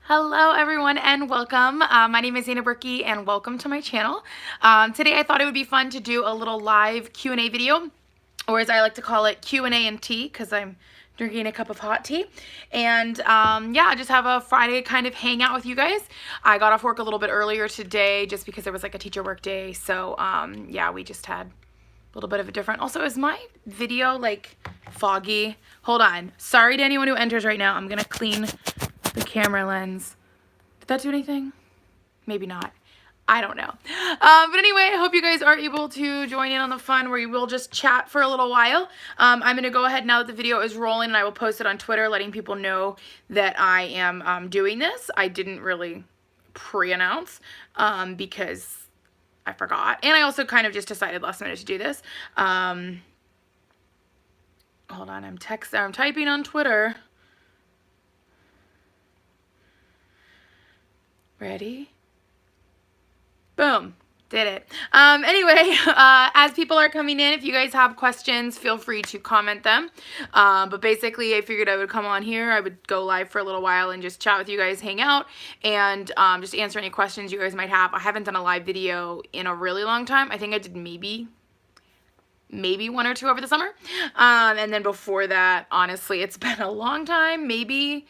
Hello everyone and welcome. My name is Zana Berkey and welcome to my channel. Today I thought it would be fun to do a little live Q&A video, or as I like to call it, Q&A and tea, because I'm drinking a cup of hot tea. And yeah, just have a Friday kind of hang out with you guys. I got off work a little bit earlier today just because there was like a teacher work day. So yeah, we just had a little bit of a different. Also, is my video like foggy? Hold on. Sorry to anyone who enters right now. I'm going to clean the camera lens. Did that do anything? Maybe not. I don't know. But anyway, I hope you guys are able to join in on the fun where we will just chat for a little while. I'm going to go ahead now that the video is rolling, and I will post it on Twitter letting people know that I am doing this. I didn't really pre-announce because I forgot. And I also kind of just decided last minute to do this. Hold on, I'm typing on Twitter. Ready? Boom. Did it. Anyway, as people are coming in, if you guys have questions, feel free to comment them. But basically, I figured I would come on here. I would go live for a little while and just chat with you guys, hang out, and just answer any questions you guys might have. I haven't done a live video in a really long time. I think I did maybe one or two over the summer. And then before that, honestly, it's been a long time. Maybe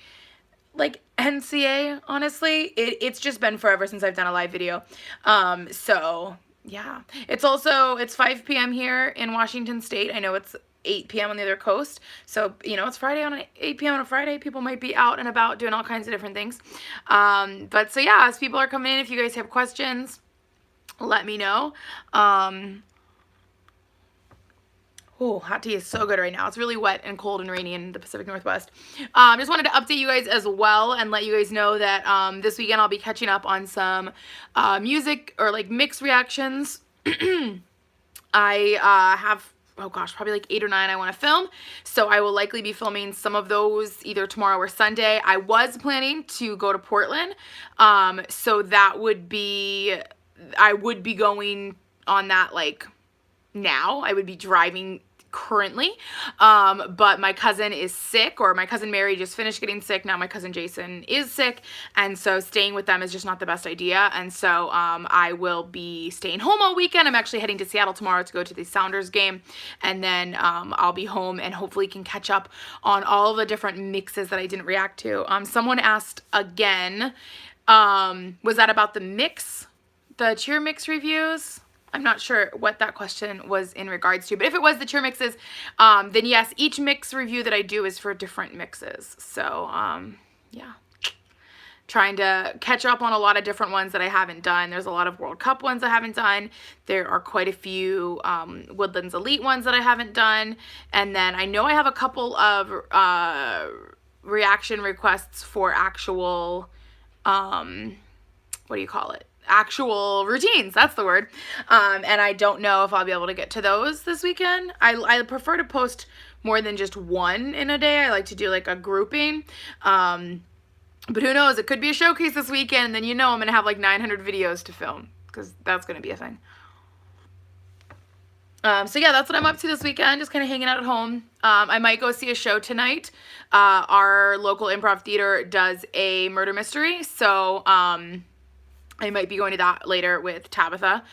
like NCA, honestly. It's just been forever since I've done a live video. So yeah, it's 5 p.m. here in Washington State. I know it's 8 p.m. on the other coast. So, you know, it's Friday on 8 p.m. on a Friday. People might be out and about doing all kinds of different things. But so yeah, as people are coming in, if you guys have questions, let me know. Oh, hot tea is so good right now. It's really wet and cold and rainy in the Pacific Northwest. Just wanted to update you guys as well and let you guys know that this weekend I'll be catching up on some music or like mix reactions. I have, oh gosh, probably like 8 or 9 I want to film. So I will likely be filming some of those either tomorrow or Sunday. I was planning to go to Portland. So that would be, I would be going on that like now. I would be driving currently, but my cousin is sick, or my cousin Mary just finished getting sick. Now my cousin Jason is sick, and so staying with them is just not the best idea. And so I will be staying home all weekend. I'm actually heading to Seattle tomorrow to go to the Sounders game, and then I'll be home and hopefully can catch up on all of the different mixes that I didn't react to. Someone asked again, was that about the mix, the cheer mix reviews? I'm not sure what that question was in regards to, but if it was the cheer mixes, then yes, each mix review that I do is for different mixes. So, yeah. Trying to catch up on a lot of different ones that I haven't done. There's a lot of World Cup ones I haven't done. There are quite a few Woodlands Elite ones that I haven't done. And then I know I have a couple of reaction requests for actual, what do you call it? Actual routines, that's the word. And I don't know if I'll be able to get to those this weekend. I prefer to post more than just one in a day. I like to do like a grouping. But who knows, it could be a showcase this weekend, and then you know I'm gonna have like 900 videos to film, because that's gonna be a thing. So yeah, that's what I'm up to this weekend, just kind of hanging out at home. I might go see a show tonight. Our local improv theater does a murder mystery, so I might be going to that later with Tabitha.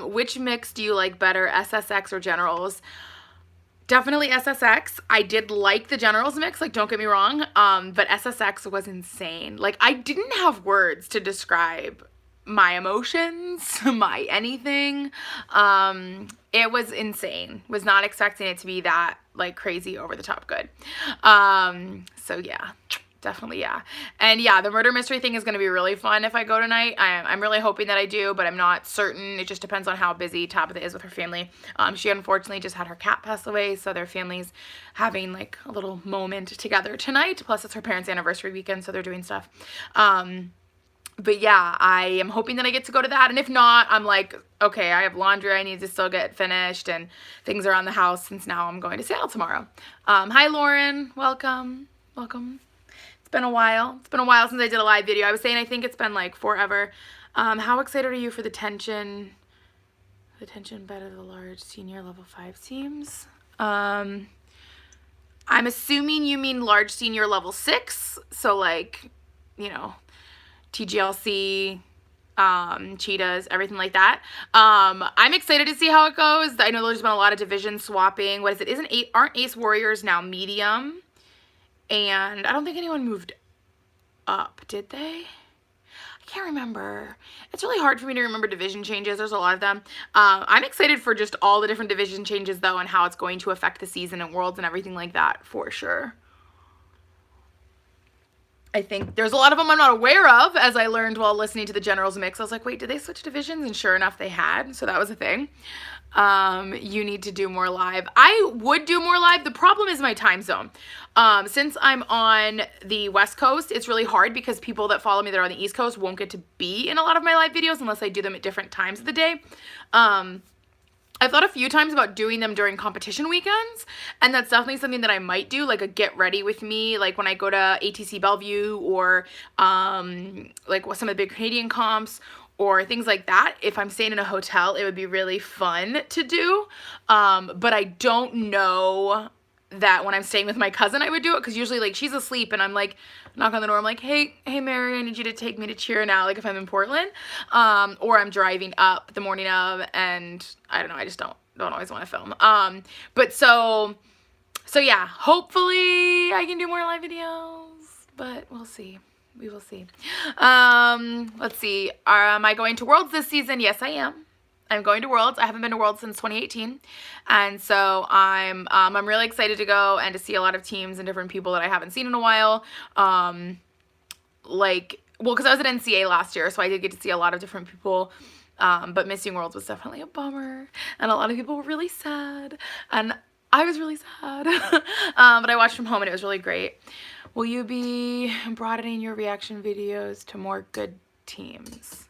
Which mix do you like better, SSX or Generals? Definitely SSX. I did like the Generals mix, like don't get me wrong, but SSX was insane. Like I didn't have words to describe my emotions, my anything. It was insane. Was not expecting it to be that like crazy over the top good. So yeah. Definitely, yeah. And yeah, the murder mystery thing is going to be really fun if I go tonight. I'm really hoping that I do, but I'm not certain. It just depends on how busy Tabitha is with her family. She unfortunately just had her cat pass away, so their family's having like a little moment together tonight. Plus, it's her parents' anniversary weekend, so they're doing stuff. But yeah, I am hoping that I get to go to that. And if not, I'm like, okay, I have laundry I need to still get finished, and things around the house since now I'm going to Seattle tomorrow. Hi, Lauren. Welcome. Welcome. It's been a while. It's been a while since I did a live video. I was saying I think it's been like forever. How excited are you for the tension bet of the large senior level 5 teams? I'm assuming you mean large senior level 6. So like you know, TGLC, cheetahs, everything like that. I'm excited to see how it goes. I know there's been a lot of division swapping. What is it? Aren't Ace Warriors now medium? And I don't think anyone moved up, did they? I can't remember. It's really hard for me to remember division changes. There's a lot of them. I'm excited for just all the different division changes, though, and how it's going to affect the season and Worlds and everything like that, for sure. I think there's a lot of them I'm not aware of, as I learned while listening to the Generals Mix. I was like, wait, did they switch divisions? And sure enough, they had. So that was a thing. You need to do more live. I would do more live. The problem is my time zone. Since I'm on the West Coast, it's really hard because people that follow me that are on the East Coast won't get to be in a lot of my live videos unless I do them at different times of the day. I've thought a few times about doing them during competition weekends, and that's definitely something that I might do, like a get ready with me, like when I go to ATC Bellevue or like some of the big Canadian comps or things like that. If I'm staying in a hotel, it would be really fun to do, but I don't know that when I'm staying with my cousin I would do it, because usually like she's asleep and I'm like, knock on the door, I'm like, hey Mary, I need you to take me to cheer now, like if I'm in Portland, or I'm driving up the morning of, and I don't know, I just don't always want to film, but so yeah, hopefully I can do more live videos, but we'll see. We will see. Let's see, am I going to Worlds this season? Yes, I am. I'm going to Worlds. I haven't been to Worlds since 2018, and so I'm really excited to go and to see a lot of teams and different people that I haven't seen in a while. Like, well, because I was at NCA last year, so I did get to see a lot of different people. But missing Worlds was definitely a bummer, and a lot of people were really sad, and I was really sad. But I watched from home, and it was really great. Will you be broadening your reaction videos to more good teams?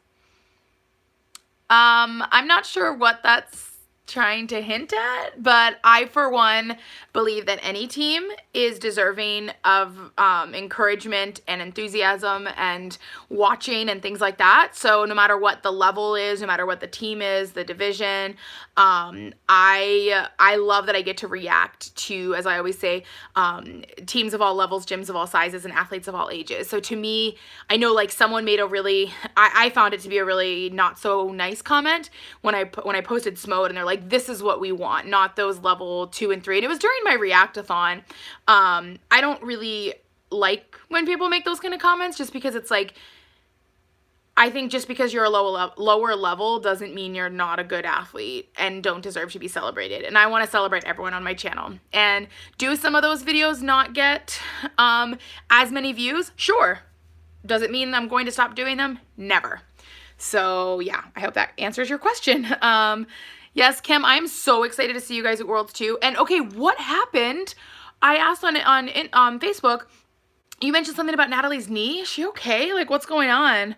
I'm not sure what that's trying to hint at, but I, for one, believe that any team is deserving of encouragement and enthusiasm and watching and things like that. So no matter what the level is, no matter what the team is, the division, I love that I get to react to, as I always say, teams of all levels, gyms of all sizes, and athletes of all ages. So to me, I know like someone made a really, I found it to be a really not so nice comment when I posted Smode, and they're like, this is what we want, not those level 2 and 3. And it was during my Reactathon. I don't really like when people make those kind of comments, just because it's like, I think just because you're a lower level doesn't mean you're not a good athlete and don't deserve to be celebrated. And I want to celebrate everyone on my channel. And do some of those videos not get as many views? Sure. Does it mean I'm going to stop doing them? Never. So yeah, I hope that answers your question. Yes, Kim, I'm so excited to see you guys at Worlds too. And okay, what happened? I asked on Facebook, you mentioned something about Natalie's knee. Is she okay? Like, what's going on?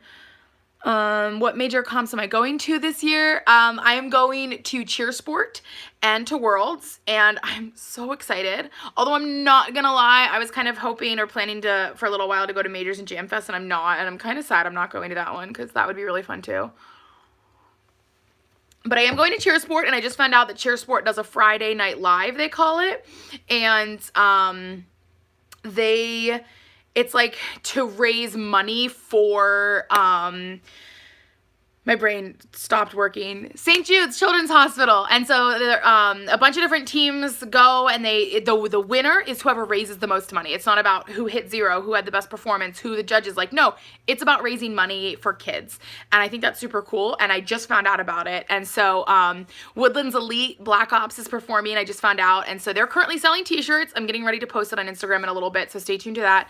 What major comps am I going to this year? I am going to Cheersport and to Worlds, and I'm so excited. Although I'm not gonna lie, I was kind of hoping or planning for a little while to go to Majors and Jam Fest, and I'm not, and I'm kind of sad I'm not going to that one, because that would be really fun too. But I am going to Cheersport, and I just found out that Cheersport does a Friday night live, they call it, and it's like to raise money for my brain stopped working. St. Jude's Children's Hospital. And so a bunch of different teams go, and the winner is whoever raises the most money. It's not about who hit zero, who had the best performance, who the judges like. No, it's about raising money for kids. And I think that's super cool. And I just found out about it. And so Woodlands Elite Black Ops is performing. I just found out. And so they're currently selling t-shirts. I'm getting ready to post it on Instagram in a little bit, so stay tuned to that.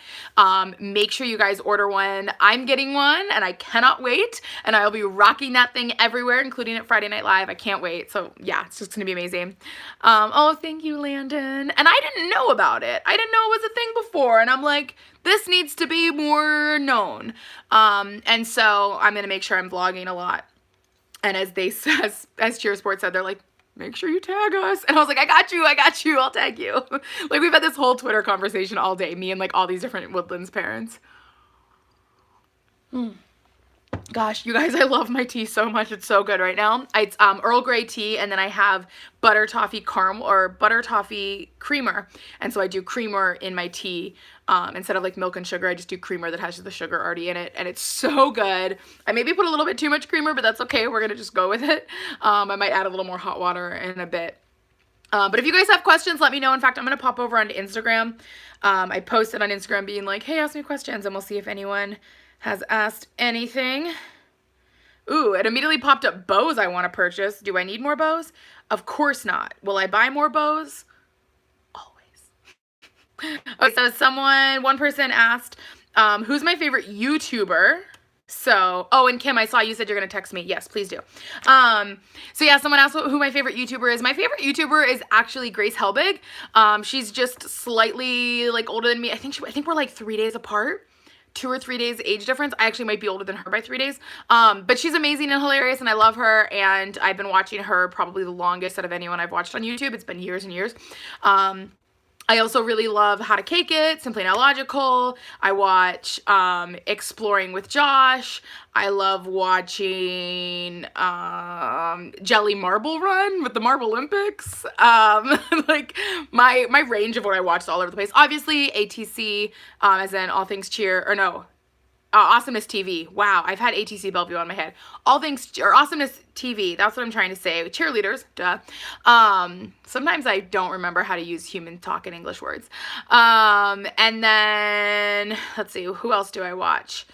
Make sure you guys order one. I'm getting one, and I cannot wait. And I'll be rocking that thing everywhere, including at Friday Night Live. I can't wait. So yeah, it's just gonna be amazing. Oh, thank you, Landon. And I didn't know about it. I didn't know it was a thing before, and I'm like, this needs to be more known. And so I'm gonna make sure I'm vlogging a lot. And as Cheersport said, they're like, make sure you tag us. And I was like, I got you, I'll tag you. Like, we've had this whole Twitter conversation all day, me and like all these different Woodlands parents. Gosh, you guys, I love my tea so much. It's so good right now. It's Earl Grey tea, and then I have butter toffee caramel or butter toffee creamer. And so I do creamer in my tea. Instead of like milk and sugar, I just do creamer that has the sugar already in it, and it's so good. I maybe put a little bit too much creamer, but that's okay. We're gonna just go with it. I might add a little more hot water in a bit. But if you guys have questions, let me know. In fact, I'm going to pop over onto Instagram. I posted on Instagram being like, hey, ask me questions, and we'll see if anyone has asked anything. Ooh, it immediately popped up bows I want to purchase. Do I need more bows? Of course not. Will I buy more bows? Always. Okay, so one person asked, who's my favorite YouTuber? So, oh, and Kim, I saw you said you're going to text me. Yes, please do. So yeah, someone asked who my favorite YouTuber is. My favorite YouTuber is actually Grace Helbig. She's just slightly like older than me. I think we're like 3 days apart. 2 or 3 days age difference. I actually might be older than her by 3 days. But she's amazing and hilarious, and I love her, and I've been watching her probably the longest out of anyone I've watched on YouTube. It's been years and years. I also really love How to Cake It, Simply Not Logical. I watch Exploring with Josh. I love watching Jelly Marble Run with the Marble Olympics. Like my range of what I watch is all over the place. Obviously ATC, as in All Things Cheer, or no, Awesomeness TV. Wow, I've had ATC Bellevue on my head. All Things, or Awesomeness TV, that's what I'm trying to say. Cheerleaders, duh. Sometimes I don't remember how to use human talk in English words. And then, let's see, who else do I watch?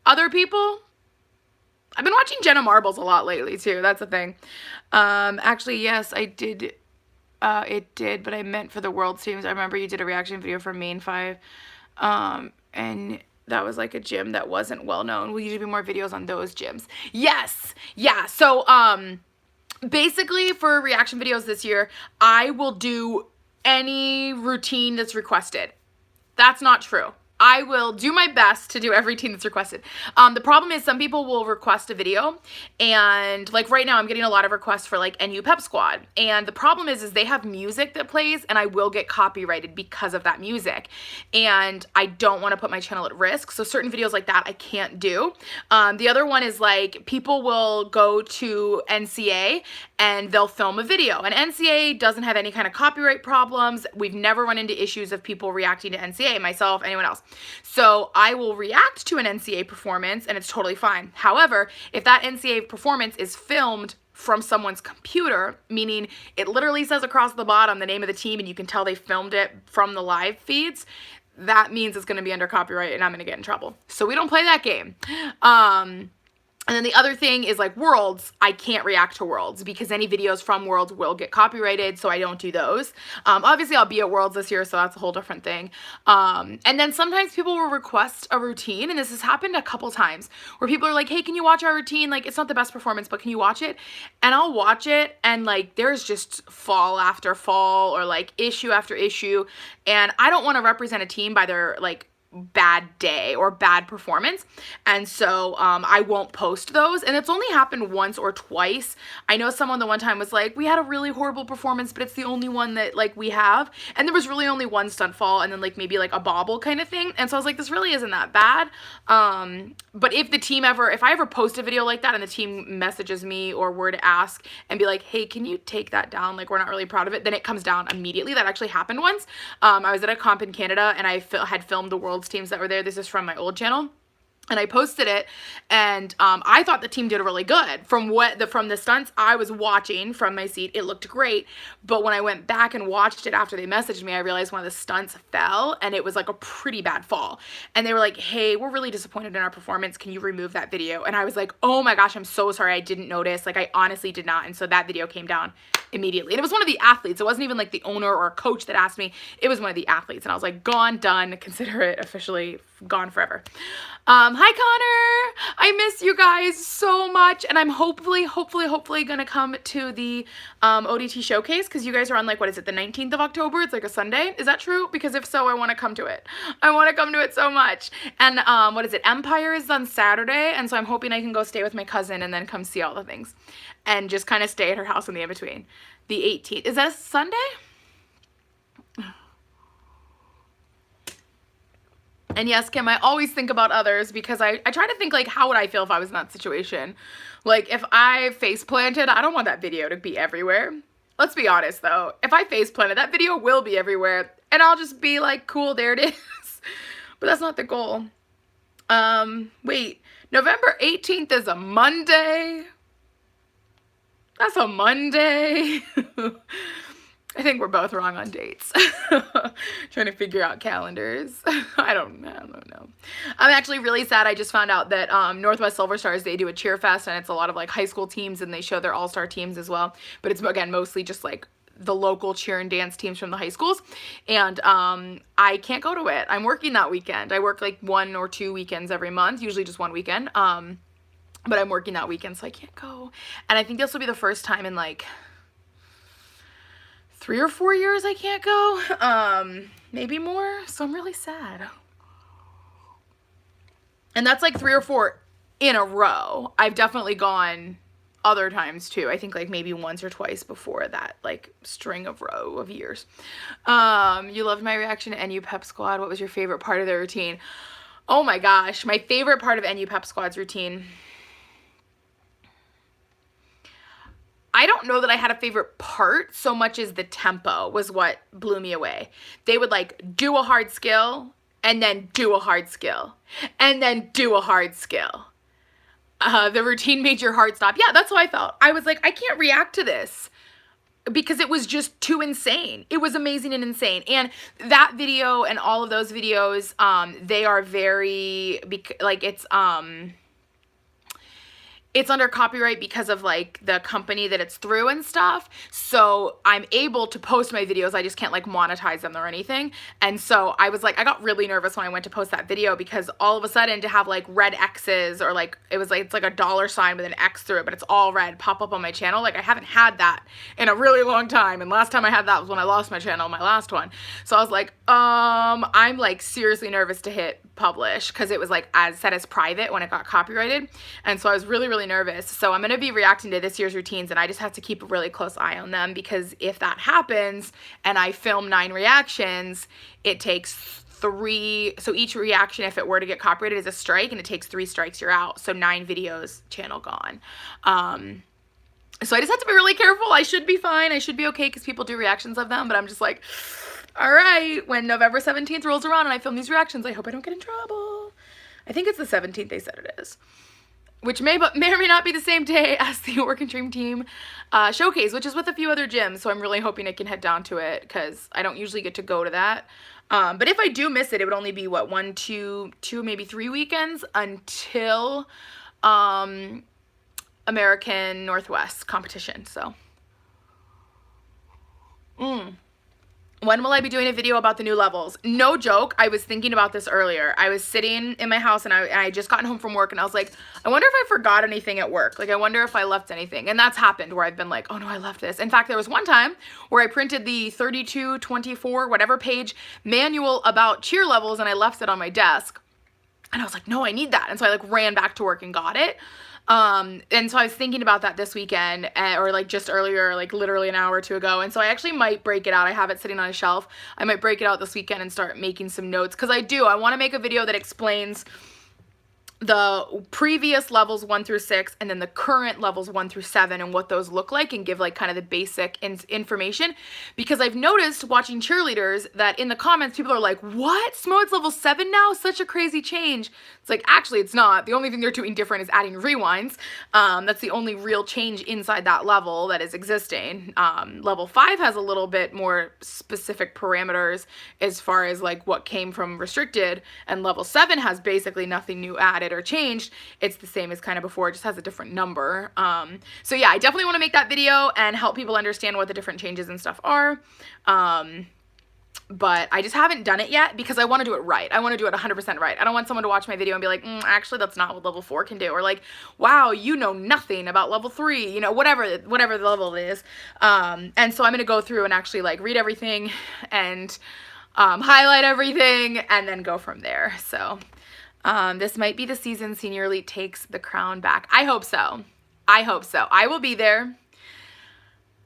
Other people? I've been watching Jenna Marbles a lot lately, too. That's the thing. Actually, yes, I did. It did, but I meant for the World's teams. I remember you did a reaction video for Main 5, and that was like a gym that wasn't well known. Will usually be more videos on those gyms. Yes, yeah. So, basically for reaction videos this year, I will do any routine that's requested. That's not true. I will do my best to do every routine that's requested. The problem is some people will request a video, and like right now I'm getting a lot of requests for like NU Pep Squad, and the problem is they have music that plays, and I will get copyrighted because of that music, and I don't want to put my channel at risk, so certain videos like that I can't do. The other one is like people will go to NCA and they'll film a video, and NCA doesn't have any kind of copyright problems. We've never run into issues of people reacting to NCA, myself, anyone else. So I will react to an NCA performance and it's totally fine. However, if that NCA performance is filmed from someone's computer, meaning it literally says across the bottom the name of the team and you can tell they filmed it from the live feeds, that means it's going to be under copyright and I'm going to get in trouble. So we don't play that game. And then the other thing is like Worlds, I can't react to Worlds because any videos from Worlds will get copyrighted, so I don't do those. Obviously I'll be at Worlds this year, so that's a whole different thing. And then sometimes people will request a routine, and this has happened a couple times, where people are like, hey, can you watch our routine? Like, it's not the best performance, but can you watch it? And I'll watch it, and like, there's just fall after fall, or like issue after issue, and I don't want to represent a team by their like bad day or bad performance, and so I won't post those, and it's only happened once or twice. I know someone the one time was like, we had a really horrible performance, but it's the only one that like we have, and there was really only one stunt fall and then like maybe like a bobble kind of thing, and so I was like, this really isn't that bad. But if I ever post a video like that and the team messages me or were to ask and be like, hey, can you take that down, like we're not really proud of it, then it comes down immediately. That actually happened once. I was at a comp in Canada and I had filmed the World's teams that were there. This is from my old channel. And I posted it, and I thought the team did really good. From the stunts I was watching from my seat, it looked great. But when I went back and watched it after they messaged me, I realized one of the stunts fell, and it was like a pretty bad fall. And they were like, hey, we're really disappointed in our performance. Can you remove that video? And I was like, oh my gosh, I'm so sorry. I didn't notice. Like, I honestly did not. And so that video came down immediately. And it was one of the athletes. It wasn't even like the owner or a coach that asked me. It was one of the athletes. And I was like, gone, done. Consider it officially gone forever. Hi Connor, I miss you guys so much, and I'm hopefully gonna come to the ODT showcase, because you guys are on like, what is it, the 19th of October? It's like a Sunday. Is that true? Because if so, I want to come to it. I want to come to it so much. And what is it, Empire is on Saturday, and so I'm hoping I can go stay with my cousin and then come see all the things and just kind of stay at her house in the in-between. The 18th, is that a Sunday? And yes, Kim, I always think about others because I try to think, like, how would I feel if I was in that situation? Like, if I face planted, I don't want that video to be everywhere. Let's be honest, though. If I face planted, that video will be everywhere. And I'll just be like, cool, there it is. But that's not the goal. Wait. November 18th is a Monday. That's a Monday. I think we're both wrong on dates. Trying to figure out calendars. I don't know. I'm actually really sad. I just found out that Northwest Silver Stars, they do a cheer fest, and it's a lot of like high school teams, and they show their all-star teams as well. But it's, again, mostly just like the local cheer and dance teams from the high schools. And I can't go to it. I'm working that weekend. I work like 1 or 2 weekends every month, usually just one weekend. But I'm working that weekend, so I can't go. And I think this will be the first time in like 3 or 4 years I can't go, maybe more, so I'm really sad. And that's like 3 or 4 in a row. I've definitely gone other times too. I think like maybe once or twice before that, like string of row of years. You loved my reaction to NU Pep Squad. What was your favorite part of their routine? Oh my gosh, my favorite part of NU Pep Squad's routine. I don't know that I had a favorite part so much as the tempo was what blew me away. They would like do a hard skill and then do a hard skill and then do a hard skill. The routine made your heart stop. Yeah, that's how I felt. I was like, I can't react to this because it was just too insane. It was amazing and insane. And that video and all of those videos, they are very, like, it's under copyright because of like the company that it's through and stuff. So I'm able to post my videos. I just can't like monetize them or anything. And so I was like, I got really nervous when I went to post that video because all of a sudden to have like red X's or like, it was like, it's like a $sign with an X through it, but it's all red pop up on my channel. Like I haven't had that in a really long time. And last time I had that was when I lost my channel, my last one. So I was like, I'm like seriously nervous to hit publish because it was like set as private when it got copyrighted. And so I was really nervous. So I'm going to be reacting to this year's routines, and I just have to keep a really close eye on them because if that happens and I film 9 reactions, it takes 3. So each reaction, if it were to get copyrighted, is a strike, and it takes 3 strikes, you're out. So 9 videos, channel gone. So I just have to be really careful. I should be fine. I should be okay because people do reactions of them, but I'm just like, all right, when November 17th rolls around and I film these reactions, I hope I don't get in trouble. I think it's the 17th they said it is. Which may or may not be the same day as the Work and Dream Team showcase, which is with a few other gyms. So I'm really hoping I can head down to it because I don't usually get to go to that. But if I do miss it, it would only be, what, 1, 2, maybe 3 weekends until American Northwest competition. So, When will I be doing a video about the new levels? No joke, I was thinking about this earlier. I was sitting in my house and I just gotten home from work and I was like, I wonder if I forgot anything at work. Like, I wonder if I left anything. And that's happened where I've been like, oh no, I left this. In fact, there was one time where I printed the 32, 24, whatever page manual about cheer levels and I left it on my desk. And I was like, no, I need that. And so I like ran back to work and got it. And so I was thinking about that this weekend, or like just earlier, like literally an hour or 2 ago. And so I actually might break it out. I have it sitting on a shelf. I might break it out this weekend and start making some notes. Cause I want to make a video that explains the previous levels 1 through 6 and then the current levels 1 through 7 and what those look like, and give like kind of the basic information, because I've noticed watching cheerleaders that in the comments people are like, what, Smoed's level 7 now? Such a crazy change. It's like, actually it's not. The only thing they're doing different is adding rewinds. That's the only real change inside that level that is existing. Level 5 has a little bit more specific parameters as far as like what came from restricted, and level 7 has basically nothing new added or changed. It's the same as kind of before, it just has a different number. So yeah, I definitely want to make that video and help people understand what the different changes and stuff are. But I just haven't done it yet because I want to do it right. I want to do it 100% right. I don't want someone to watch my video and be like, actually that's not what level 4 can do, or like, wow, you know nothing about level 3, you know, whatever the level is. And so I'm going to go through and actually like read everything and highlight everything and then go from there. So this might be the season Senior Elite takes the crown back. I hope so. I hope so. I will be there.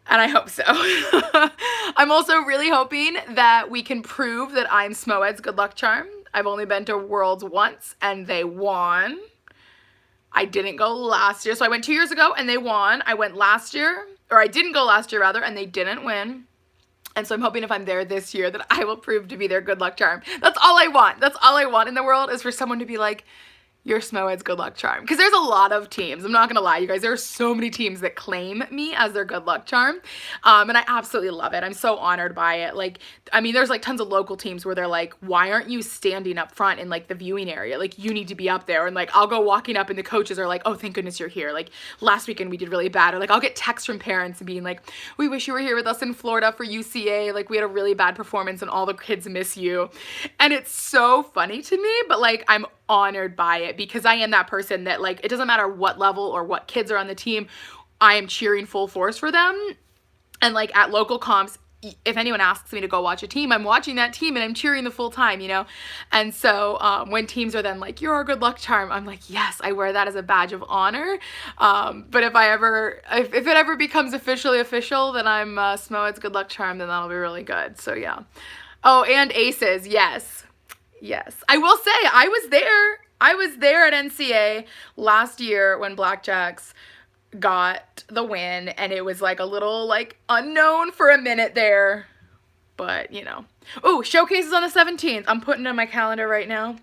And I hope so. I'm also really hoping that we can prove that I'm Smoed's good luck charm. I've only been to Worlds once and they won. I didn't go last year. So I went 2 years ago and they won. I went last year, or I didn't go last year rather, and they didn't win. And so I'm hoping if I'm there this year that I will prove to be their good luck charm. That's all I want. That's all I want in the world, is for someone to be like, you're Smohead's good luck charm. Because there's a lot of teams. I'm not going to lie, you guys. There are so many teams that claim me as their good luck charm. And I absolutely love it. I'm so honored by it. Like, I mean, there's like tons of local teams where they're like, why aren't you standing up front in like the viewing area? Like, you need to be up there. And like, I'll go walking up and the coaches are like, oh, thank goodness you're here. Like, last weekend we did really bad. Or like, I'll get texts from parents being like, we wish you were here with us in Florida for UCA. Like, we had a really bad performance and all the kids miss you. And it's so funny to me, but like, I'm honored by it, because I am that person that, like, it doesn't matter what level or what kids are on the team, I am cheering full force for them. And like at local comps, if anyone asks me to go watch a team, I'm watching that team and I'm cheering the full time, you know? And so when teams are then like, you're our good luck charm, I'm like, yes, I wear that as a badge of honor. But if it ever becomes officially official that I'm Smohead's good luck charm, then that'll be really good. So yeah. Oh, and aces, yes. Yes. I will say, I was there at NCA last year when Blackjacks got the win, and it was like a little like unknown for a minute there, but you know. Oh, showcase is on the 17th. I'm putting it in my calendar right now.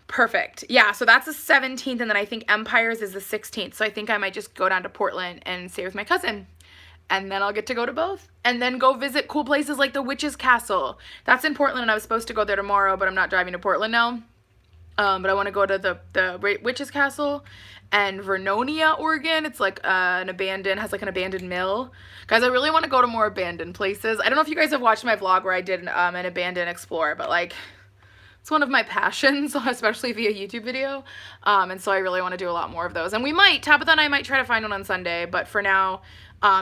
Perfect. Yeah, so that's the 17th, and then I think Empires is the 16th. So I think I might just go down to Portland and stay with my cousin. And then I'll get to go to both. And then go visit cool places like the Witch's Castle. That's in Portland, and I was supposed to go there tomorrow, but I'm not driving to Portland now. But I want to go to the Witch's Castle and Vernonia, Oregon. It's like has like an abandoned mill. Guys, I really want to go to more abandoned places. I don't know if you guys have watched my vlog where I did an abandoned explore, but like, it's one of my passions, especially via YouTube video. And so I really want to do a lot more of those. And Tabitha and I might try to find one on Sunday, but for now,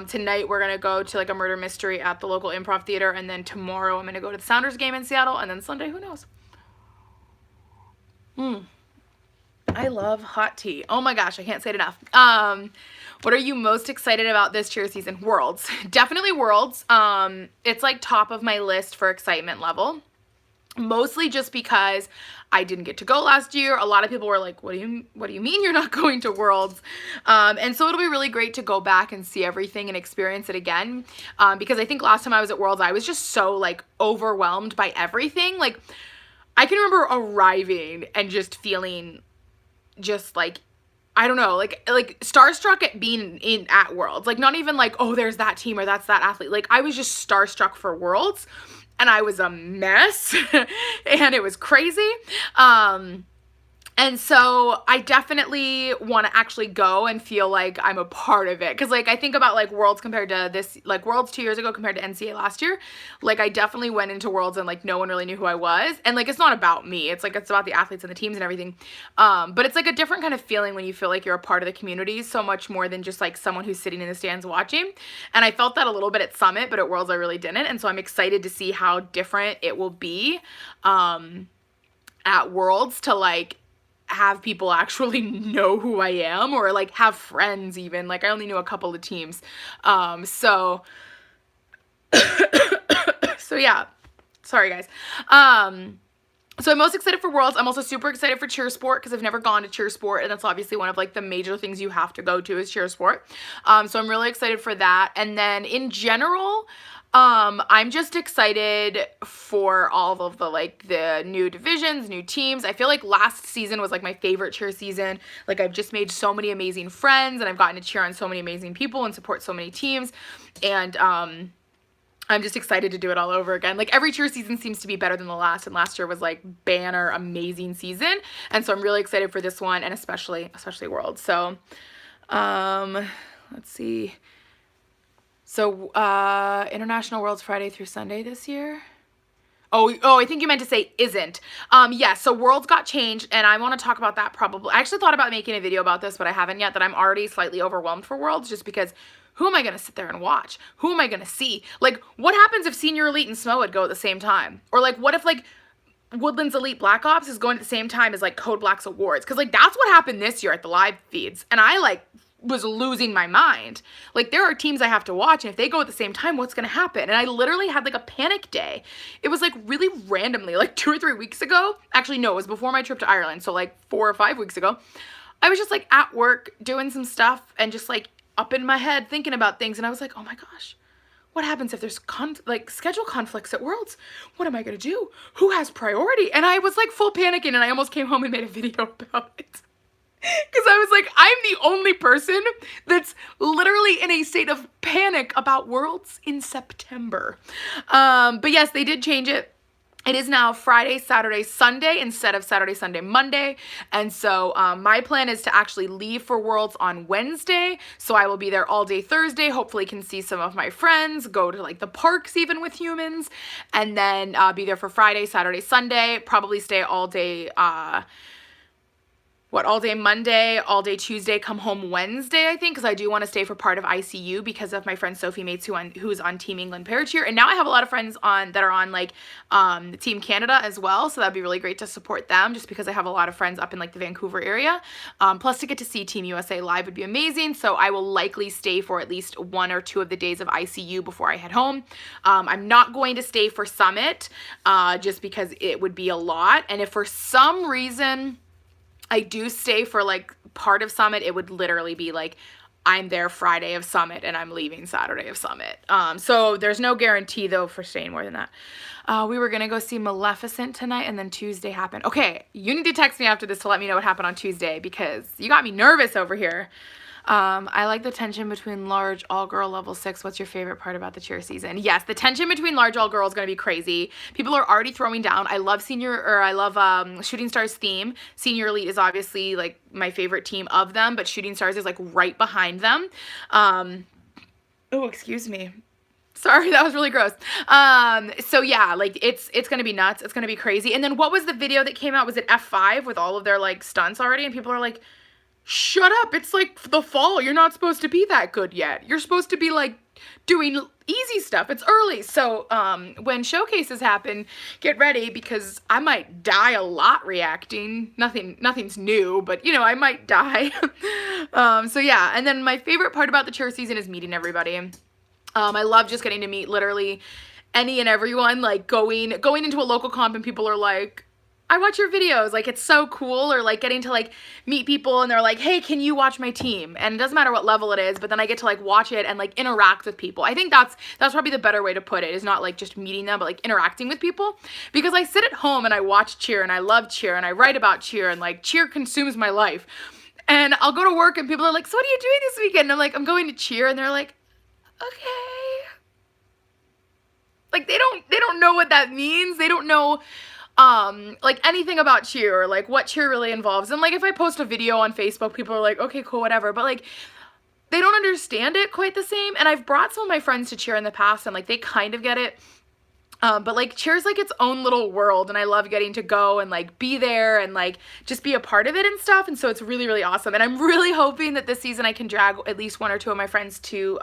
tonight we're going to go to like a murder mystery at the local improv theater, and then tomorrow I'm going to go to the Sounders game in Seattle, and then Sunday, who knows? I love hot tea. Oh my gosh, I can't say it enough. What are you most excited about this cheer season? Worlds. Definitely Worlds. It's like top of my list for excitement level. Mostly just because I didn't get to go last year. A lot of people were like, what do you mean you're not going to Worlds? And so it'll be really great to go back and see everything and experience it again. Because I think last time I was at Worlds, I was just so like overwhelmed by everything. Like, I can remember arriving and just feeling just like, I don't know, like starstruck at being at Worlds. Like, not even like, oh, there's that team or that's that athlete. Like, I was just starstruck for Worlds. And I was a mess, and it was crazy. And so I definitely want to actually go and feel like I'm a part of it. Because, like, I think about, like, Worlds compared to this, like, Worlds 2 years ago compared to NCA last year. Like, I definitely went into Worlds and, like, no one really knew who I was. And, like, it's not about me. It's, like, it's about the athletes and the teams and everything. But it's, like, a different kind of feeling when you feel like you're a part of the community, so much more than just, like, someone who's sitting in the stands watching. And I felt that a little bit at Summit, but at Worlds I really didn't. And so I'm excited to see how different it will be at Worlds to, like, have people actually know who I am, or like have friends even. Like, I only knew a couple of teams. So yeah, sorry guys. So I'm most excited for Worlds. I'm also super excited for cheer sport because I've never gone to cheer sport, and that's obviously one of like the major things you have to go to is cheer sport. So I'm really excited for that. And then in general, I'm just excited for all of the, like, the new divisions, new teams. I feel like last season was, like, my favorite cheer season. Like, I've just made so many amazing friends, and I've gotten to cheer on so many amazing people and support so many teams. And, I'm just excited to do it all over again. Like, every cheer season seems to be better than the last, and last year was, like, banner amazing season. And so I'm really excited for this one, and especially Worlds. So, let's see. So, International Worlds Friday through Sunday this year. Oh, I think you meant to say isn't. Yeah, so Worlds got changed, and I want to talk about that probably. I actually thought about making a video about this, but I haven't yet, that I'm already slightly overwhelmed for Worlds, just because who am I going to sit there and watch? Who am I going to see? Like, what happens if Senior Elite and Smohead go at the same time? Or, like, what if, like, Woodlands Elite Black Ops is going at the same time as, like, Code Black's awards? Because, like, that's what happened this year at the live feeds, and I, like, was losing my mind. Like, there are teams I have to watch, and if they go at the same time, what's going to happen? And I literally had like a panic day. It was like really randomly, like 2 or 3 weeks ago. Actually, no, it was before my trip to Ireland. So like 4 or 5 weeks ago, I was just like at work doing some stuff and just like up in my head thinking about things. And I was like, oh my gosh, what happens if there's like schedule conflicts at Worlds? What am I going to do? Who has priority? And I was like full panicking, and I almost came home and made a video about it. Because I was like, I'm the only person that's literally in a state of panic about Worlds in September. But yes, they did change it. It is now Friday, Saturday, Sunday instead of Saturday, Sunday, Monday. And so my plan is to actually leave for Worlds on Wednesday. So I will be there all day Thursday. Hopefully can see some of my friends, go to like the parks even with humans, and then be there for Friday, Saturday, Sunday, probably stay all day all day Monday, all day Tuesday, come home Wednesday, I think, because I do want to stay for part of ICU because of my friend Sophie Mates who's on Team England Paracheer. And now I have a lot of friends that are on like Team Canada as well, so that'd be really great to support them just because I have a lot of friends up in like the Vancouver area. Plus to get to see Team USA live would be amazing, so I will likely stay for at least 1 or 2 of the days of ICU before I head home. I'm not going to stay for Summit just because it would be a lot, and if for some reason I do stay for like part of Summit, it would literally be like I'm there Friday of Summit and I'm leaving Saturday of Summit. So there's no guarantee though for staying more than that. We were gonna go see Maleficent tonight, and then Tuesday happened. Okay, you need to text me after this to let me know what happened on Tuesday because you got me nervous over here. I like the tension between large all-girl level 6. What's your favorite part about the cheer season? Yes, the tension between large all-girl is going to be crazy. People are already throwing down. I love Shooting Stars theme. Senior Elite is obviously like my favorite team of them, but Shooting Stars is like right behind them. Oh, excuse me. Sorry, that was really gross. So yeah, like it's gonna be nuts. It's gonna be crazy. And then what was the video that came out? Was it F5 with all of their like stunts already? And people are like, shut up, it's like the fall, you're not supposed to be that good yet. You're supposed to be like doing easy stuff, it's early. So when showcases happen, get ready because I might die a lot reacting. Nothing's new, but you know, I might die. So yeah, and then my favorite part about the cheer season is meeting everybody. I love just getting to meet literally any and everyone, like going into a local comp and people are like, I watch your videos, like it's so cool, or like getting to like meet people and they're like, hey, can you watch my team? And it doesn't matter what level it is, but then I get to like watch it and like interact with people. I think that's probably the better way to put it, is not like just meeting them, but like interacting with people. Because I sit at home and I watch cheer and I love cheer and I write about cheer and like cheer consumes my life. And I'll go to work and people are like, so what are you doing this weekend? And I'm like, I'm going to cheer, and they're like, okay. Like they don't know what that means. They don't know like anything about cheer or like what cheer really involves. And like if I post a video on Facebook, people are like, okay, cool, whatever. But like they don't understand it quite the same. And I've brought some of my friends to cheer in the past and like they kind of get it. But like cheer's like its own little world, and I love getting to go and like be there and like just be a part of it and stuff. And so it's really, really awesome. And I'm really hoping that this season I can drag at least 1 or 2 of my friends to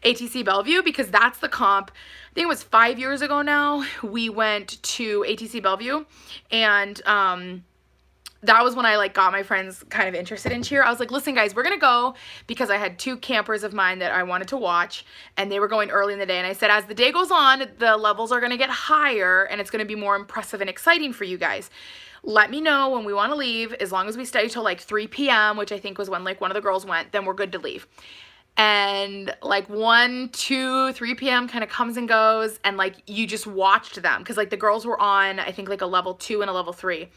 ATC Bellevue, because that's the comp. I think it was 5 years ago now. We went to ATC Bellevue, and that was when I like got my friends kind of interested in cheer. I was like, listen guys, we're gonna go, because I had 2 campers of mine that I wanted to watch, and they were going early in the day. And I said, as the day goes on, the levels are gonna get higher and it's gonna be more impressive and exciting for you guys. Let me know when we want to leave. As long as we stay till like 3 p.m., which I think was when like one of the girls went, then we're good to leave. And like 1, 2, 3 p.m. kind of comes and goes, and like you just watched them, because like the girls were on, I think like a level 2 and a level 3.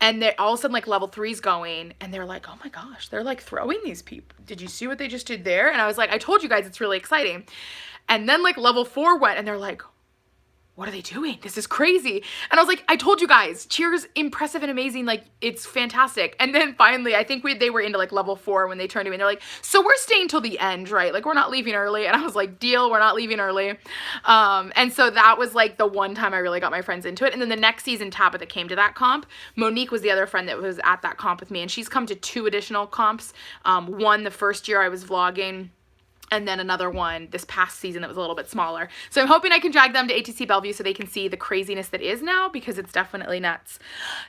And they all of a sudden like level 3's going, and they're like, oh my gosh, they're like throwing these people. Did you see what they just did there? And I was like, I told you guys it's really exciting. And then like level 4 went, and they're like, what are they doing? This is crazy. And I was like, I told you guys, cheer's impressive and amazing. Like, it's fantastic. And then finally, I think they were into like level 4 when they turned to me, and they're like, so we're staying till the end, right? Like, we're not leaving early. And I was like, deal, we're not leaving early. And so that was like the one time I really got my friends into it. And then the next season, Tabitha came to that comp. Monique was the other friend that was at that comp with me, and she's come to 2 additional comps. One, the first year I was vlogging, and then another one this past season that was a little bit smaller. So I'm hoping I can drag them to ATC Bellevue so they can see the craziness that is now, because it's definitely nuts.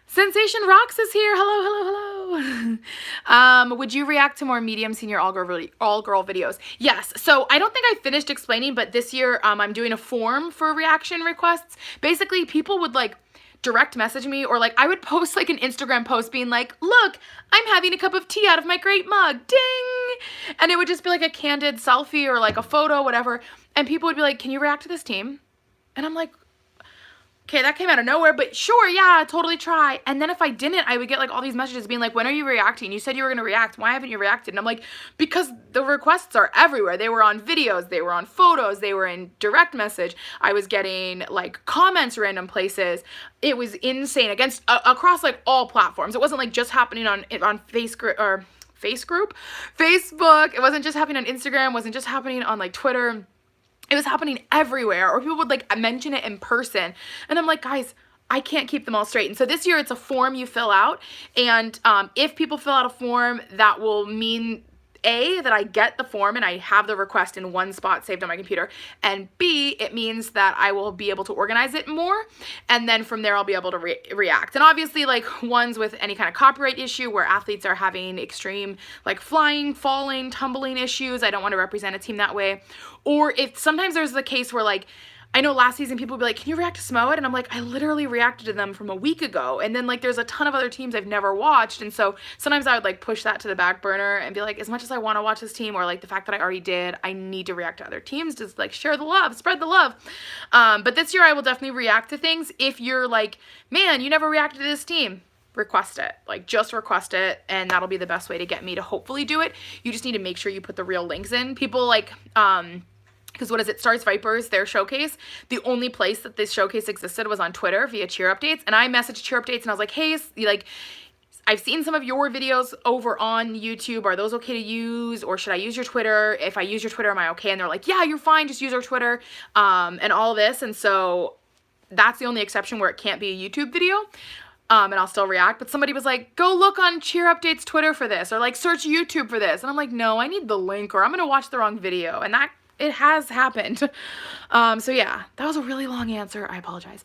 Sensation Rocks is here. Hello, hello, hello. Would you react to more medium senior all girl videos? Yes. So I don't think I finished explaining, but this year I'm doing a form for reaction requests. Basically, people would like direct message me, or like I would post like an Instagram post being like, look, I'm having a cup of tea out of my great mug, ding, and it would just be like a candid selfie or like a photo, whatever, and people would be like, can you react to this team? And I'm like, okay, that came out of nowhere, but sure, yeah, totally try. And then if I didn't, I would get like all these messages being like, when are you reacting? You said you were going to react. Why haven't you reacted? And I'm like, because the requests are everywhere. They were on videos, they were on photos, they were in direct message. I was getting like comments random places. It was insane across like all platforms. It wasn't like just happening on Facebook. It wasn't just happening on Instagram. It wasn't just happening on like Twitter. It was happening everywhere, or people would like mention it in person. And I'm like, guys, I can't keep them all straight. And so this year it's a form you fill out. And if people fill out a form, that will mean A, that I get the form and I have the request in one spot saved on my computer, and B, it means that I will be able to organize it more, and then from there I'll be able to react. And obviously like ones with any kind of copyright issue where athletes are having extreme like flying, falling, tumbling issues, I don't want to represent a team that way. Or if sometimes there's the case where like, I know last season people would be like, can you react to Smoot? And I'm like, I literally reacted to them from a week ago. And then like there's a ton of other teams I've never watched. And so sometimes I would like push that to the back burner and be like, as much as I want to watch this team, or like the fact that I already did, I need to react to other teams, just like share the love, spread the love. But this year I will definitely react to things. If you're like, man, you never reacted to this team, request it. Like just request it, and that'll be the best way to get me to hopefully do it. You just need to make sure you put the real links in. People like, because what is it, Stars Vipers, their showcase, the only place that this showcase existed was on Twitter via Cheer Updates. And I messaged Cheer Updates and I was like, hey, like, I've seen some of your videos over on YouTube. Are those okay to use, or should I use your Twitter? If I use your Twitter, am I okay? And they're like, yeah, you're fine, just use our Twitter, and all this. And so that's the only exception where it can't be a YouTube video. And I'll still react. But somebody was like, go look on Cheer Updates Twitter for this, or like search YouTube for this. And I'm like, no, I need the link, or I'm going to watch the wrong video. And that, it has happened. So yeah, that was a really long answer. I apologize.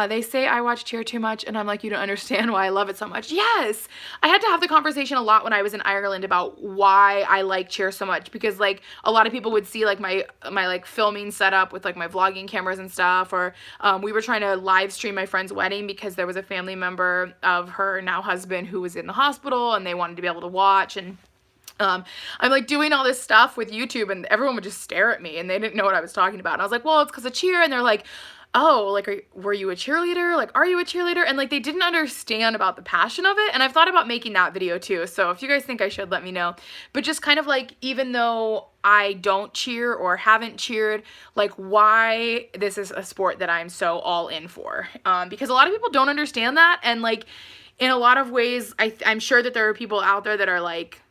They say I watch Cheer too much, and I'm like, you don't understand why I love it so much. Yes, I had to have the conversation a lot when I was in Ireland about why I like Cheer so much, because like a lot of people would see like my like filming setup with like my vlogging cameras and stuff, or we were trying to live stream my friend's wedding because there was a family member of her now husband who was in the hospital, and they wanted to be able to watch. And I'm like doing all this stuff with YouTube, and everyone would just stare at me and they didn't know what I was talking about. And I was like, well, it's because of Cheer. And they're like, oh, like, were you a cheerleader? Like, are you a cheerleader? And like, they didn't understand about the passion of it. And I've thought about making that video too. So if you guys think I should, let me know. But just kind of like, even though I don't cheer or haven't cheered, like why this is a sport that I'm so all in for. Because a lot of people don't understand that. And like, in a lot of ways, I'm sure that there are people out there that are like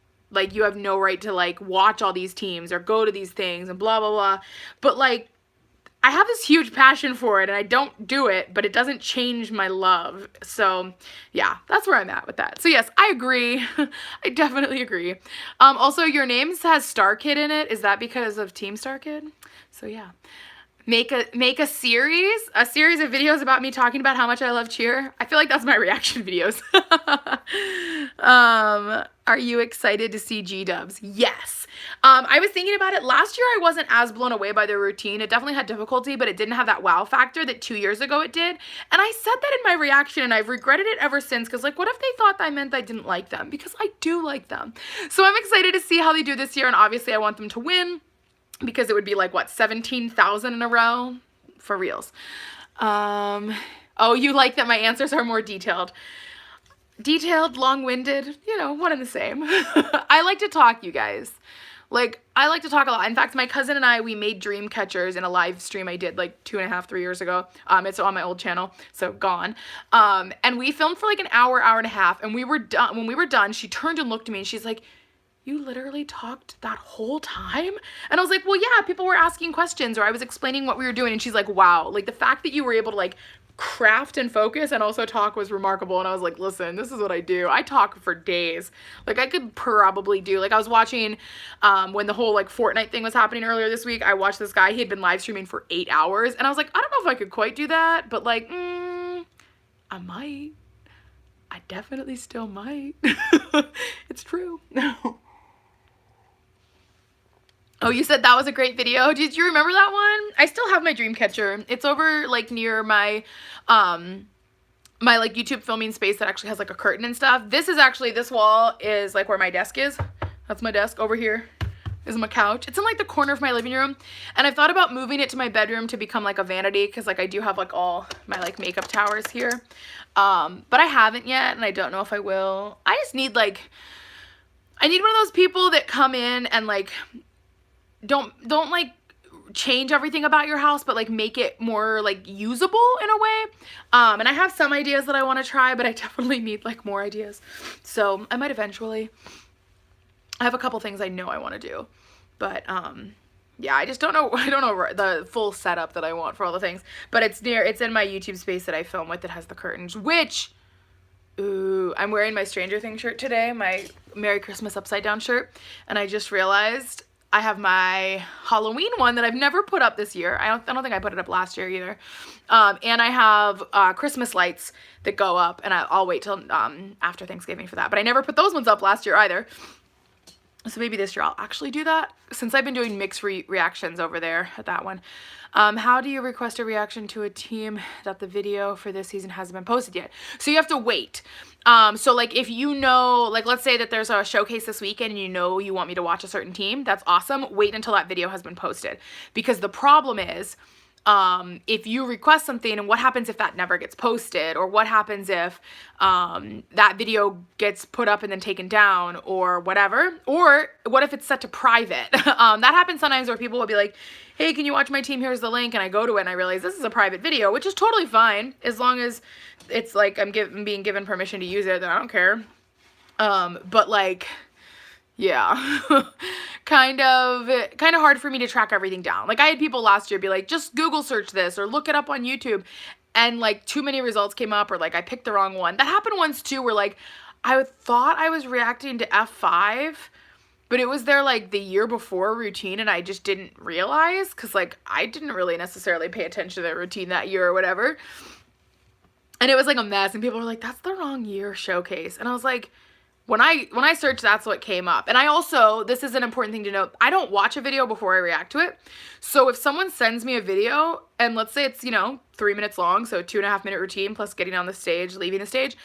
you have no right to like watch all these teams or go to these things and blah, blah, blah. But like, I have this huge passion for it, and I don't do it, but it doesn't change my love. So yeah, that's where I'm at with that. So yes, I agree. I definitely agree. Also, your name has Star Kid in it. Is that because of Team Star Kid? So yeah. Make a series of videos about me talking about how much I love Cheer. I feel like that's my reaction videos. Are you excited to see G-dubs? Yes. I was thinking about it. Last year I wasn't as blown away by the routine. It definitely had difficulty, but it didn't have that wow factor that 2 years ago it did. And I said that in my reaction, and I've regretted it ever since, because like, what if they thought that meant I didn't like them? Because I do like them. So I'm excited to see how they do this year, and obviously I want them to win, because it would be like, what, 17,000 in a row? For reals. Oh, you like that my answers are more detailed. Detailed, long-winded, you know, one and the same. I like to talk, you guys. Like, I like to talk a lot. In fact, my cousin and I, we made dream catchers in a live stream I did like 2.5, 3 years ago. It's on my old channel, so gone. And we filmed for like an hour, hour and a half, and we were done. When we were done, she turned and looked at me, and she's like, you literally talked that whole time? And I was like, well, yeah, people were asking questions, or I was explaining what we were doing. And she's like, wow, like the fact that you were able to like craft and focus and also talk was remarkable. And I was like, listen, this is what I do. I talk for days. Like, I could probably do, like, I was watching when the whole like Fortnite thing was happening earlier this week. I watched this guy, he had been live streaming for 8 hours, and I was like, I don't know if I could quite do that, but like I might. I definitely still might. It's true. Oh, you said that was a great video. Did you remember that one? I still have my dream catcher. It's over like near my my like YouTube filming space that actually has like a curtain and stuff. This is actually, this wall is like where my desk is. That's my desk. Over here is my couch. It's in like the corner of my living room, and I've thought about moving it to my bedroom to become like a vanity, because like I do have like all my like makeup towers here, but I haven't yet, and I don't know if I will. I just need like, I need one of those people that come in and like don't like change everything about your house, but like make it more like usable in a way. And I have some ideas that I want to try, but I definitely need like more ideas, so I might eventually. I have a couple things I know I want to do, but yeah, I just don't know. I don't know the full setup that I want for all the things, but it's in my YouTube space that I film with that has the curtains, which, ooh, I'm wearing my Stranger Things shirt today, my Merry Christmas upside down shirt, and I just realized I have my Halloween one that I've never put up this year. I don't think I put it up last year either. And I have Christmas lights that go up, and I'll wait till after Thanksgiving for that. But I never put those ones up last year either. So maybe this year I'll actually do that, since I've been doing mixed reactions over there at that one. How do you request a reaction to a team that the video for this season hasn't been posted yet? So you have to wait. So like if you know, like let's say that there's a showcase this weekend and you know you want me to watch a certain team, that's awesome. Wait until that video has been posted, because the problem is, if you request something, and what happens if that never gets posted, or what happens if that video gets put up and then taken down, or whatever, or what if it's set to private? That happens sometimes, where people will be like, hey, can you watch my team, here's the link, and I go to it and I realize this is a private video, which is totally fine as long as it's like I'm being given permission to use it, then I don't care. But like, yeah, kind of hard for me to track everything down. Like I had people last year be like, just Google search this or look it up on YouTube, and like too many results came up, or like I picked the wrong one. That happened once too, where like I thought I was reacting to F5, but it was their like the year before routine, and I just didn't realize, because like I didn't really necessarily pay attention to their routine that year or whatever. And it was like a mess, and people were like, that's the wrong year showcase. And I was like, when I searched, that's what came up. And I also, this is an important thing to note, I don't watch a video before I react to it. So if someone sends me a video, and let's say it's, 3 minutes long, so 2.5 minute routine plus getting on the stage, leaving the stage,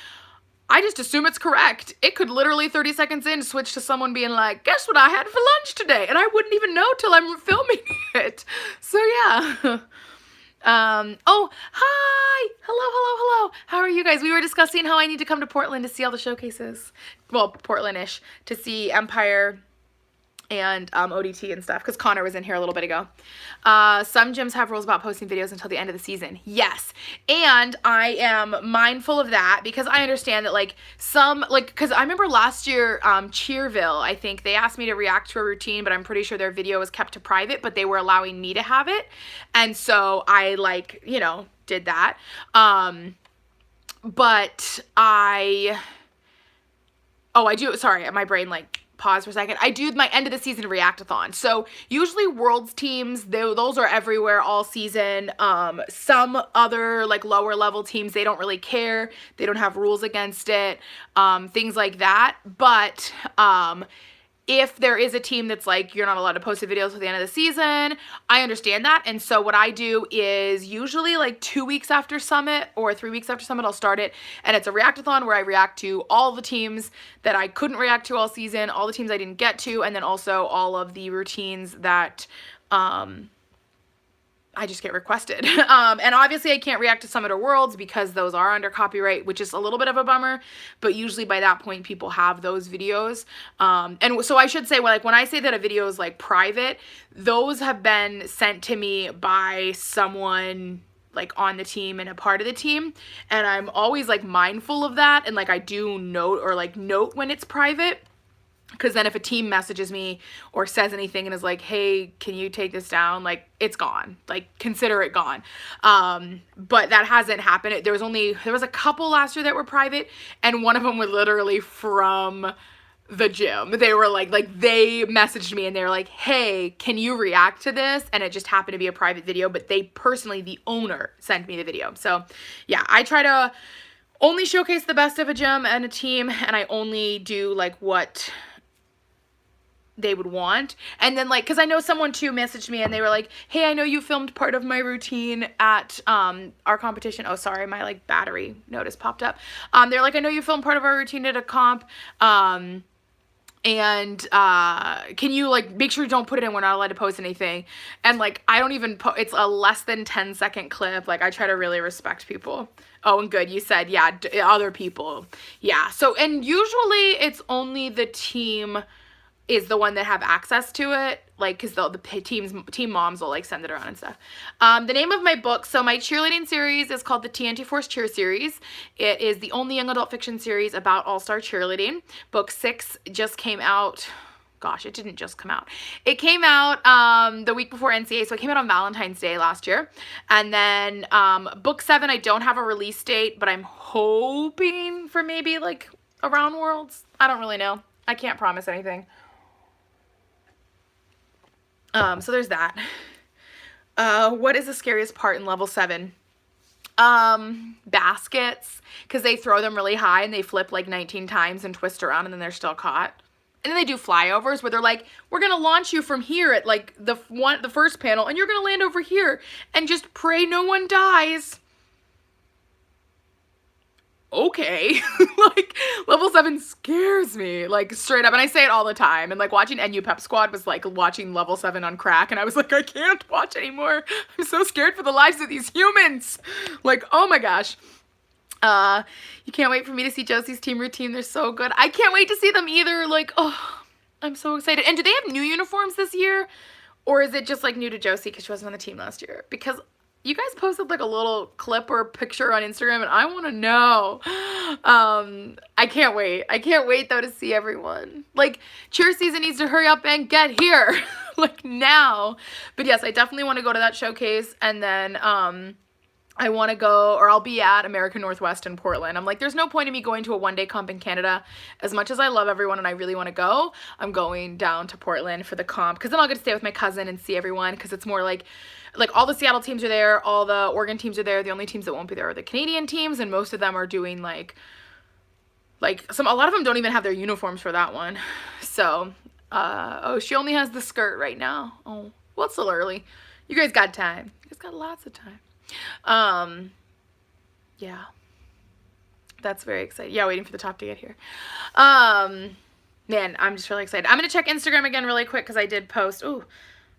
I just assume it's correct. It could literally 30 seconds in switch to someone being like, guess what I had for lunch today? And I wouldn't even know till I'm filming it. So yeah. Oh, hi, hello. How are you guys? We were discussing how I need to come to Portland to see all the showcases. Well, Portland-ish, to see Empire and ODT and stuff, because Connor was in here a little bit ago. Some gyms have rules about posting videos until the end of the season. Yes, and I am mindful of that, because I understand that because I remember last year, Cheerville, I think they asked me to react to a routine, but I'm pretty sure their video was kept to private, but they were allowing me to have it, and so I did that. But I do, sorry, my brain pause for a second. I do my end of the season reactathon. So usually Worlds teams, those are everywhere all season. Some other lower level teams, they don't really care. They don't have rules against it. Things like that. But if there is a team that's you're not allowed to post the videos at the end of the season, I understand that. And so what I do is usually 2 weeks after Summit or 3 weeks after Summit, I'll start it. And it's a reactathon where I react to all the teams that I couldn't react to all season, all the teams I didn't get to, and then also all of the routines that I just get requested. And obviously I can't react to Summit or Worlds because those are under copyright, which is a little bit of a bummer, but usually by that point people have those videos. And so I should say, when I say that a video is private, those have been sent to me by someone on the team and a part of the team, and I'm always mindful of that, and I do note or note when it's private. Because then if a team messages me or says anything and is like, hey, can you take this down? Like, it's gone. Like, consider it gone. But that hasn't happened. There was a couple last year that were private, and one of them was literally from the gym. They were like they messaged me and they were like, hey, can you react to this? And it just happened to be a private video, but they personally, the owner, sent me the video. So yeah, I try to only showcase the best of a gym and a team, and I only do like what they would want. And then like, because I know someone too messaged me and they were like, hey, I know you filmed part of my routine at our competition. Oh, sorry, my like battery notice popped up. They're like, I know you filmed part of our routine at a comp, and can you like make sure you don't put it in, we're not allowed to post anything. And like, I don't even it's a less than 10-second clip. Like, I try to really respect people. Oh, and good, you said, yeah, other people. Yeah, so, and usually it's only the team is the one that have access to it, like, because the team moms will like send it around and stuff. The name of my book, so my cheerleading series is called the TNT Force Cheer Series. It is the only young adult fiction series about all-star cheerleading. Book 6 just came out. Gosh, it didn't just come out. It came out the week before NCAA, so it came out on Valentine's Day last year. And then book 7, I don't have a release date, but I'm hoping for maybe like around Worlds. I don't really know. I can't promise anything. So there's that. What is the scariest part in level 7? Baskets, because they throw them really high and they flip like 19 times and twist around and then they're still caught. And then they do flyovers where they're like, we're going to launch you from here at like the first panel and you're going to land over here and just pray no one dies. Okay. Like, level 7 scares me, like, straight up. And I say it all the time. And like, watching NU Pep Squad was like watching level 7 on crack, and I was like, I can't watch anymore. I'm so scared for the lives of these humans. Like, oh my gosh. You can't wait for me to see Josie's team routine. They're so good. I can't wait to see them either. Like, oh, I'm so excited. And do they have new uniforms this year? Or is it just like new to Josie because she wasn't on the team last year? Because you guys posted like a little clip or picture on Instagram and I want to know. I can't wait. I can't wait though to see everyone. Like, cheer season needs to hurry up and get here. Like, now. But yes, I definitely want to go to that showcase, and then I want to go, or I'll be at American Northwest in Portland. I'm like, there's no point in me going to a one-day comp in Canada. As much as I love everyone and I really want to go, I'm going down to Portland for the comp, because then I'll get to stay with my cousin and see everyone, because it's more like all the Seattle teams are there, all the Oregon teams are there. The only teams that won't be there are the Canadian teams, and most of them are doing a lot of them don't even have their uniforms for that one. So, oh, she only has the skirt right now. Oh, well, it's still early. You guys got time. You guys got lots of time. Yeah, that's very exciting. Yeah, waiting for the top to get here. Man, I'm just really excited. I'm going to check Instagram again really quick, because I did post. Ooh,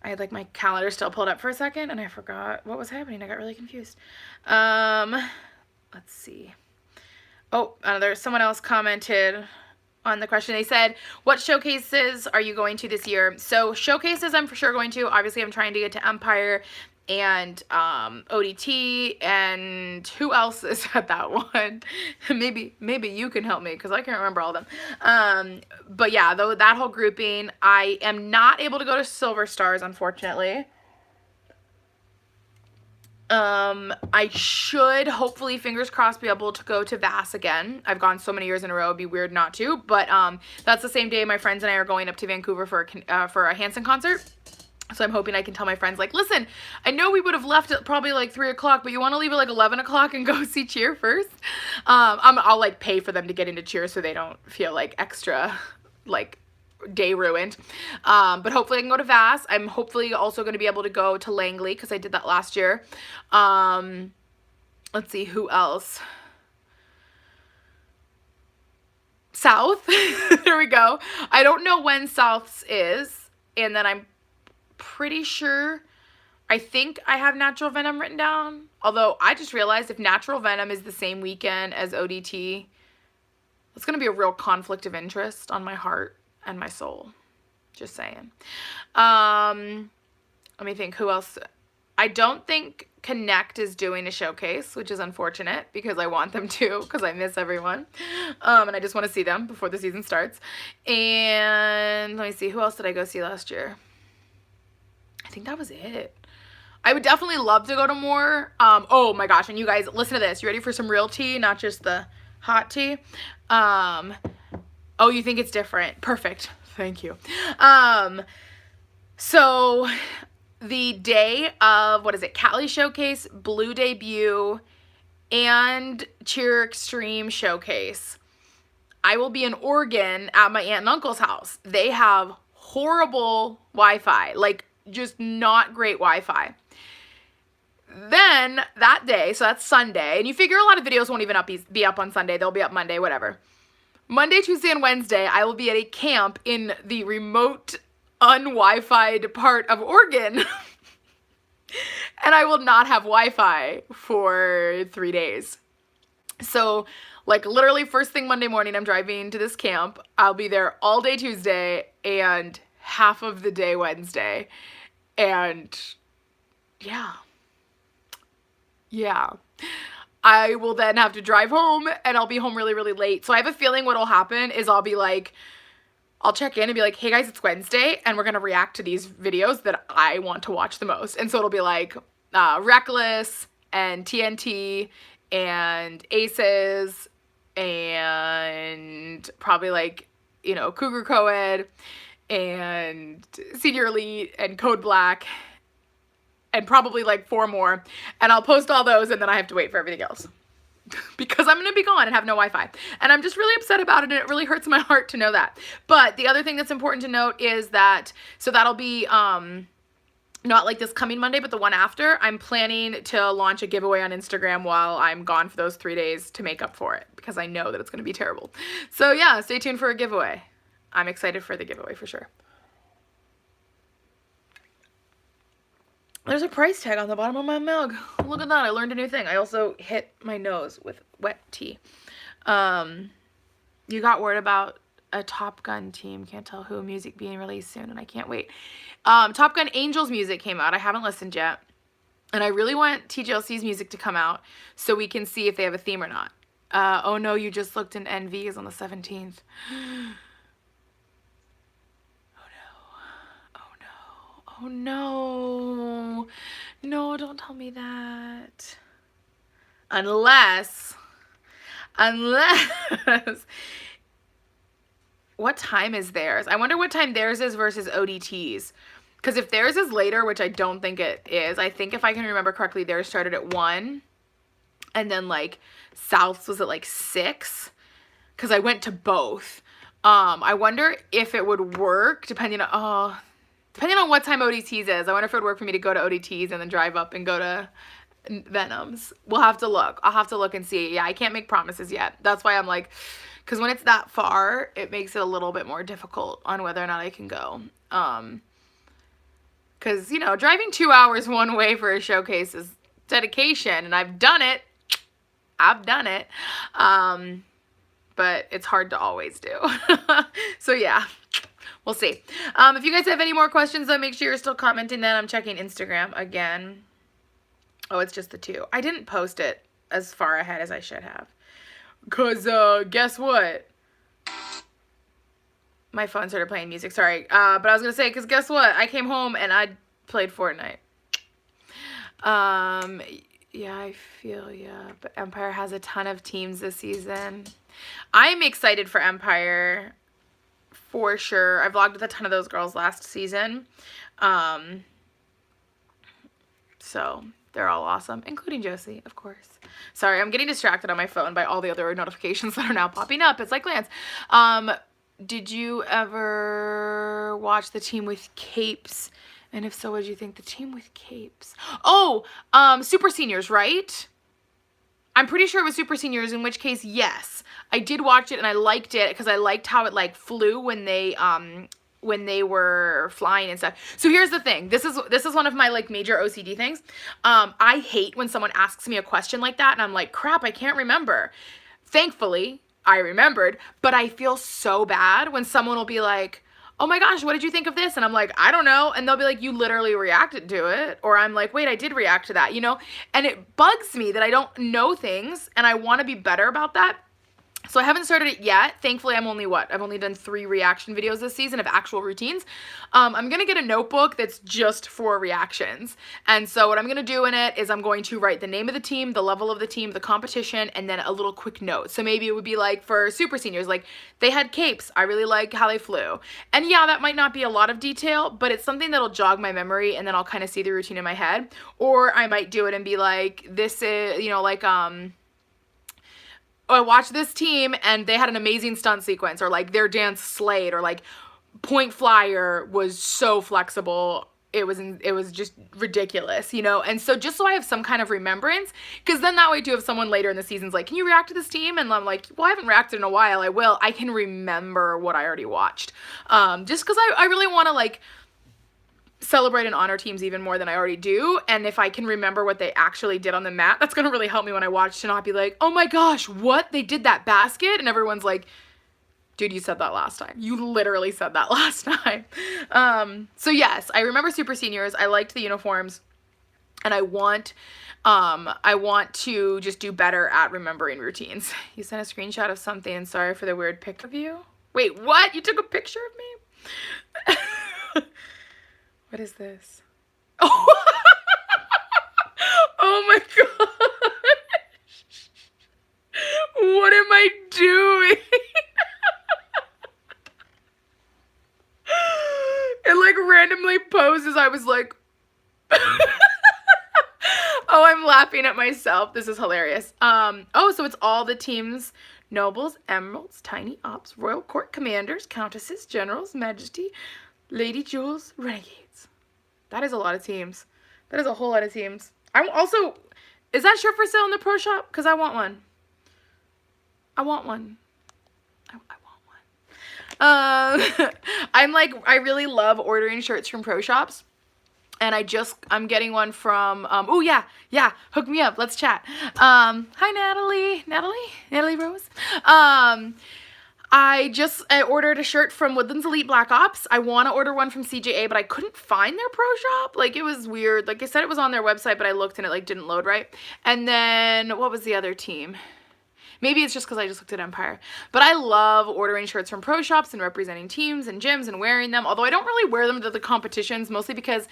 I had like my calendar still pulled up for a second and I forgot what was happening. I got really confused. Let's see. Oh, there's someone else commented on the question. They said, what showcases are you going to this year? So showcases I'm for sure going to. Obviously, I'm trying to get to Empire and ODT, and who else is at that one? maybe you can help me, because I can't remember all of them. But yeah, though, that whole grouping. I am not able to go to Silver Stars, unfortunately. I should, hopefully, fingers crossed, be able to go to VAS again. I've gone so many years in a row, it'd be weird not to. But that's the same day my friends and I are going up to Vancouver for a Hanson concert. So I'm hoping I can tell my friends, like, listen, I know we would have left at probably like 3 o'clock, but you want to leave at like 11 o'clock and go see Cheer first? I'll like pay for them to get into Cheer so they don't feel like extra, like, day ruined. But hopefully I can go to VAS. I'm hopefully also going to be able to go to Langley, because I did that last year. Let's see, who else? South. There we go. I don't know when South's is, and then I'm pretty sure, I think I have Natural Venom written down. Although I just realized if Natural Venom is the same weekend as ODT, it's going to be a real conflict of interest on my heart and my soul. Just saying. Let me think, who else? I don't think Connect is doing a showcase, which is unfortunate because I want them to, because I miss everyone. And I just want to see them before the season starts. And let me see, who else did I go see last year? I think that was it. I would definitely love to go to more. Oh my gosh, and you guys, listen to this. You ready for some real tea, not just the hot tea? Oh, you think it's different. Perfect. Thank you. So the day of, what is it, Cali Showcase, Blue Debut, and Cheer Extreme Showcase, I will be in Oregon at my aunt and uncle's house. They have horrible Wi-Fi, like just not great Wi-Fi. Then that day, so that's Sunday, and you figure a lot of videos won't even be up on Sunday. They'll be up Monday, whatever. Monday, Tuesday, and Wednesday, I will be at a camp in the remote, un-Wi-Fi'd part of Oregon. And I will not have Wi-Fi for 3 days. So, like, literally first thing Monday morning, I'm driving to this camp. I'll be there all day Tuesday and half of the day Wednesday. And, yeah. I will then have to drive home, and I'll be home really, really late. So I have a feeling what'll happen is I'll be like, I'll check in and be like, hey guys, it's Wednesday, and we're going to react to these videos that I want to watch the most. And so it'll be like Reckless and TNT and Aces and probably like, you know, Cougar Co-ed and Senior Elite and Code Black and probably like 4 more. And I'll post all those, and then I have to wait for everything else. Because I'm going to be gone and have no Wi-Fi. And I'm just really upset about it, and it really hurts my heart to know that. But the other thing that's important to note is that, so that'll be not like this coming Monday, but the one after, I'm planning to launch a giveaway on Instagram while I'm gone for those 3 days to make up for it, because I know that it's going to be terrible. So yeah, stay tuned for a giveaway. I'm excited for the giveaway for sure. There's a price tag on the bottom of my mug. Look at that. I learned a new thing. I also hit my nose with wet tea. You got word about a Top Gun team. Can't tell who. Music being released soon, and I can't wait. Top Gun Angels music came out. I haven't listened yet. And I really want TGLC's music to come out so we can see if they have a theme or not. Oh no, you just looked in NV is on the 17th. Oh no. No, don't tell me that. Unless. What time is theirs? I wonder what time theirs is versus ODT's. Because if theirs is later, which I don't think it is, I think if I can remember correctly, theirs started at 1. And then like South's was at like 6. Because I went to both. I wonder if it would work depending on what time ODT's is. I wonder if it would work for me to go to ODT's and then drive up and go to Venom's. We'll have to look. I'll have to look and see. Yeah, I can't make promises yet. That's why I'm like, because when it's that far, it makes it a little bit more difficult on whether or not I can go. Because, you know, driving 2 hours one way for a showcase is dedication, and I've done it. But it's hard to always do. So, yeah. We'll see. If you guys have any more questions, though, make sure you're still commenting that. I'm checking Instagram again. Oh, it's just the 2. I didn't post it as far ahead as I should have. Because, guess what? My phone started playing music. Sorry. But I was going to say, because guess what? I came home and I played Fortnite. Yeah, I feel ya. But Empire has a ton of teams this season. I'm excited for Empire. For sure. I vlogged with a ton of those girls last season. So they're all awesome, including Josie, of course. Sorry, I'm getting distracted on my phone by all the other notifications that are now popping up. It's like Lance. Did you ever watch The Team with Capes? And if so, what did you think? The Team with Capes. Oh, Super Seniors, right? I'm pretty sure it was Super Seniors, in which case, yes. I did watch it and I liked it because I liked how it like flew when they were flying and stuff. So here's the thing. This is one of my like major OCD things. I hate when someone asks me a question like that and I'm like, crap, I can't remember. Thankfully, I remembered, but I feel so bad when someone will be like, oh my gosh, what did you think of this? And I'm like, I don't know. And they'll be like, you literally reacted to it. Or I'm like, wait, I did react to that, you know? And it bugs me that I don't know things, and I want to be better about that. So I haven't started it yet. Thankfully, I've only done 3 reaction videos this season of actual routines. I'm going to get a notebook that's just for reactions. And so what I'm going to do in it is I'm going to write the name of the team, the level of the team, the competition, and then a little quick note. So maybe it would be like for super seniors, like they had capes. I really like how they flew. And yeah, that might not be a lot of detail, but it's something that'll jog my memory, and then I'll kind of see the routine in my head. Or I might do it and be like, this is, you know, like, I watched this team and they had an amazing stunt sequence, or like their dance slayed, or like point flyer was so flexible. It was just ridiculous, you know? And so just so I have some kind of remembrance, because then that way too, if someone later in the season's like, can you react to this team? And I'm like, well, I haven't reacted in a while. I will. I can remember what I already watched. Just because I really want to like celebrate and honor teams even more than I already do. And if I can remember what they actually did on the mat, that's going to really help me when I watch, to not be like, oh my gosh, what? They did that basket? And everyone's like, dude, you said that last time. You literally said that last time. So yes, I remember super seniors. I liked the uniforms, and I want to just do better at remembering routines. You sent a screenshot of something, and sorry for the weird pic of you. Wait, what? You took a picture of me? What is this? Oh, oh my gosh. What am I doing? It like randomly poses. I was like, oh, I'm laughing at myself. This is hilarious. Oh, so it's all the teams: nobles, emeralds, tiny ops, royal court commanders, countesses, generals, majesty, lady jewels, renegades. That is a lot of teams. That is a whole lot of teams. I'm also, is that shirt for sale in the pro shop? Because I want one. I want one. I want one. I'm like, I really love ordering shirts from pro shops. And I'm getting one from, oh yeah, hook me up, let's chat. Hi Natalie Rose. I ordered a shirt from Woodlands Elite Black Ops. I want to order one from CJA, but I couldn't find their pro shop. Like, it was weird. Like, I said it was on their website, but I looked and it like didn't load right. And then what was the other team? Maybe it's just because I just looked at Empire. But I love ordering shirts from pro shops and representing teams and gyms and wearing them. Although I don't really wear them to the competitions, mostly because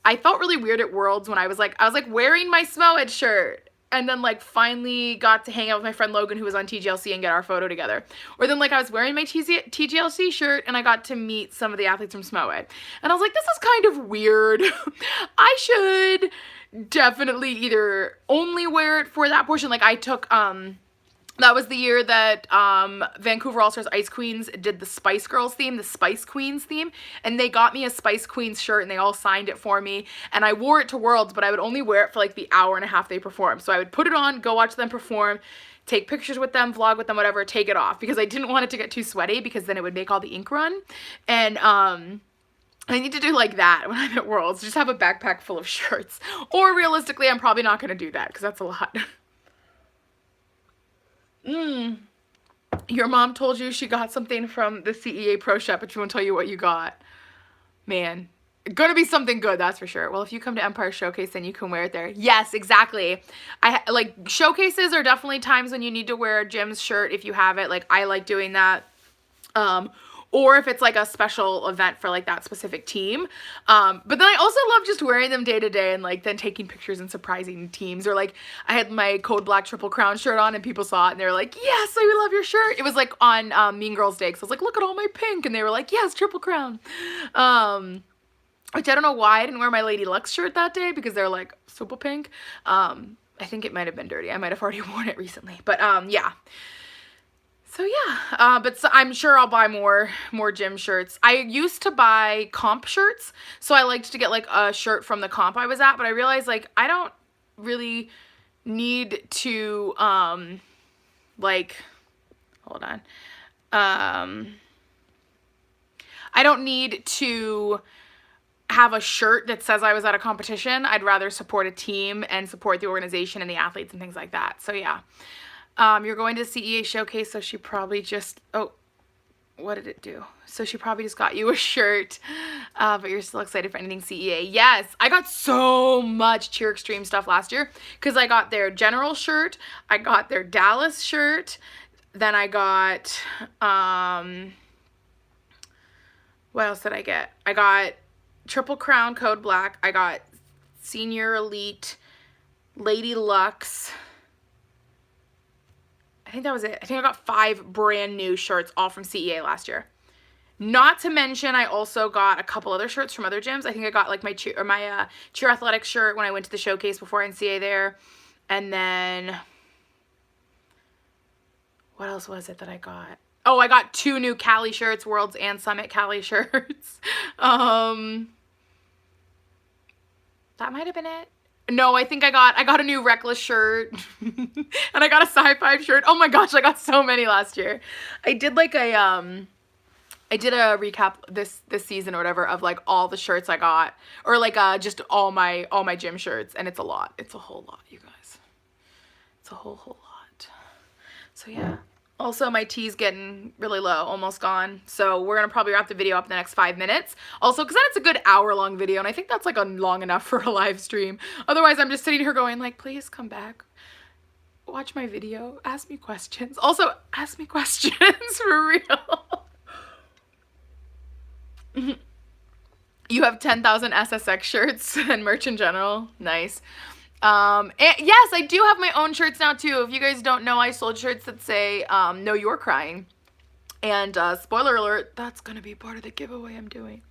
I felt really weird at Worlds when I was like wearing my Smoed shirt. And then like finally got to hang out with my friend Logan, who was on TGLC, and get our photo together. Or then like I was wearing my TGLC shirt and I got to meet some of the athletes from Smoed. And I was like, this is kind of weird. I should definitely either only wear it for that portion. Like I took, that was the year that Vancouver All-Stars Ice Queens did the Spice Girls theme, the Spice Queens theme, and they got me a Spice Queens shirt and they all signed it for me, and I wore it to Worlds, but I would only wear it for like the hour and a half they performed. So I would put it on, go watch them perform, take pictures with them, vlog with them, whatever, take it off, because I didn't want it to get too sweaty, because then it would make all the ink run. And I need to do like that when I'm at Worlds, just have a backpack full of shirts. Or realistically, I'm probably not going to do that, because that's a lot. Your mom told you she got something from the CEA Pro Shop, but she won't tell you what you got. Man, gonna be something good, that's for sure. Well, if you come to Empire Showcase, then you can wear it there. Yes, exactly. Like, showcases are definitely times when you need to wear a gym's shirt if you have it. Like, I like doing that. Or if it's like a special event for like that specific team. But then I also love just wearing them day to day and like then taking pictures and surprising teams. Or like I had my Code Black Triple Crown shirt on and people saw it and they were like, yes, I love your shirt. It was like on Mean Girls Day. So I was like, look at all my pink. And they were like, yes, Triple Crown. Which I don't know why I didn't wear my Lady Lux shirt that day, because they're like super pink. I think it might have been dirty. I might have already worn it recently. But yeah. So yeah, but so I'm sure I'll buy more gym shirts. I used to buy comp shirts, so I liked to get like a shirt from the comp I was at, but I realized like I don't really need to like, hold on. I don't need to have a shirt that says I was at a competition. I'd rather support a team and support the organization and the athletes and things like that. So yeah. You're going to CEA Showcase, so she probably just, oh, what did it do? So she probably just got you a shirt, but you're still excited for anything CEA. Yes, I got so much Cheer Extreme stuff last year because I got their General shirt, I got their Dallas shirt, then I got, what else did I get? I got Triple Crown Code Black, I got Senior Elite, Lady Luxe. I think that was it. I think I got 5 brand new shirts all from CEA last year. Not to mention, I also got a couple other shirts from other gyms. I think I got like my Cheer Athletics shirt when I went to the showcase before NCA there. And then, what else was it that I got? Oh, I got 2 new Cali shirts, Worlds and Summit Cali shirts. That might have been it. No, I think I got a new Reckless shirt and I got a Sci-Fi shirt. Oh my gosh, I got so many last year. I did like a I did a recap this season or whatever of like all the shirts I got, or like just all my gym shirts, and it's a lot. It's a whole lot, you guys. It's a whole lot. So yeah. Also, my tea's getting really low, almost gone. So we're going to probably wrap the video up in the next 5 minutes. Also, because then it's a good hour-long video, and I think that's like long enough for a live stream. Otherwise, I'm just sitting here going like, please come back. Watch my video. Ask me questions. Also, ask me questions for real. You have 10,000 SSX shirts and merch in general. Nice. And yes, I do have my own shirts now too. If you guys don't know, I sold shirts that say, "No, you're crying." And, spoiler alert, that's gonna be part of the giveaway I'm doing.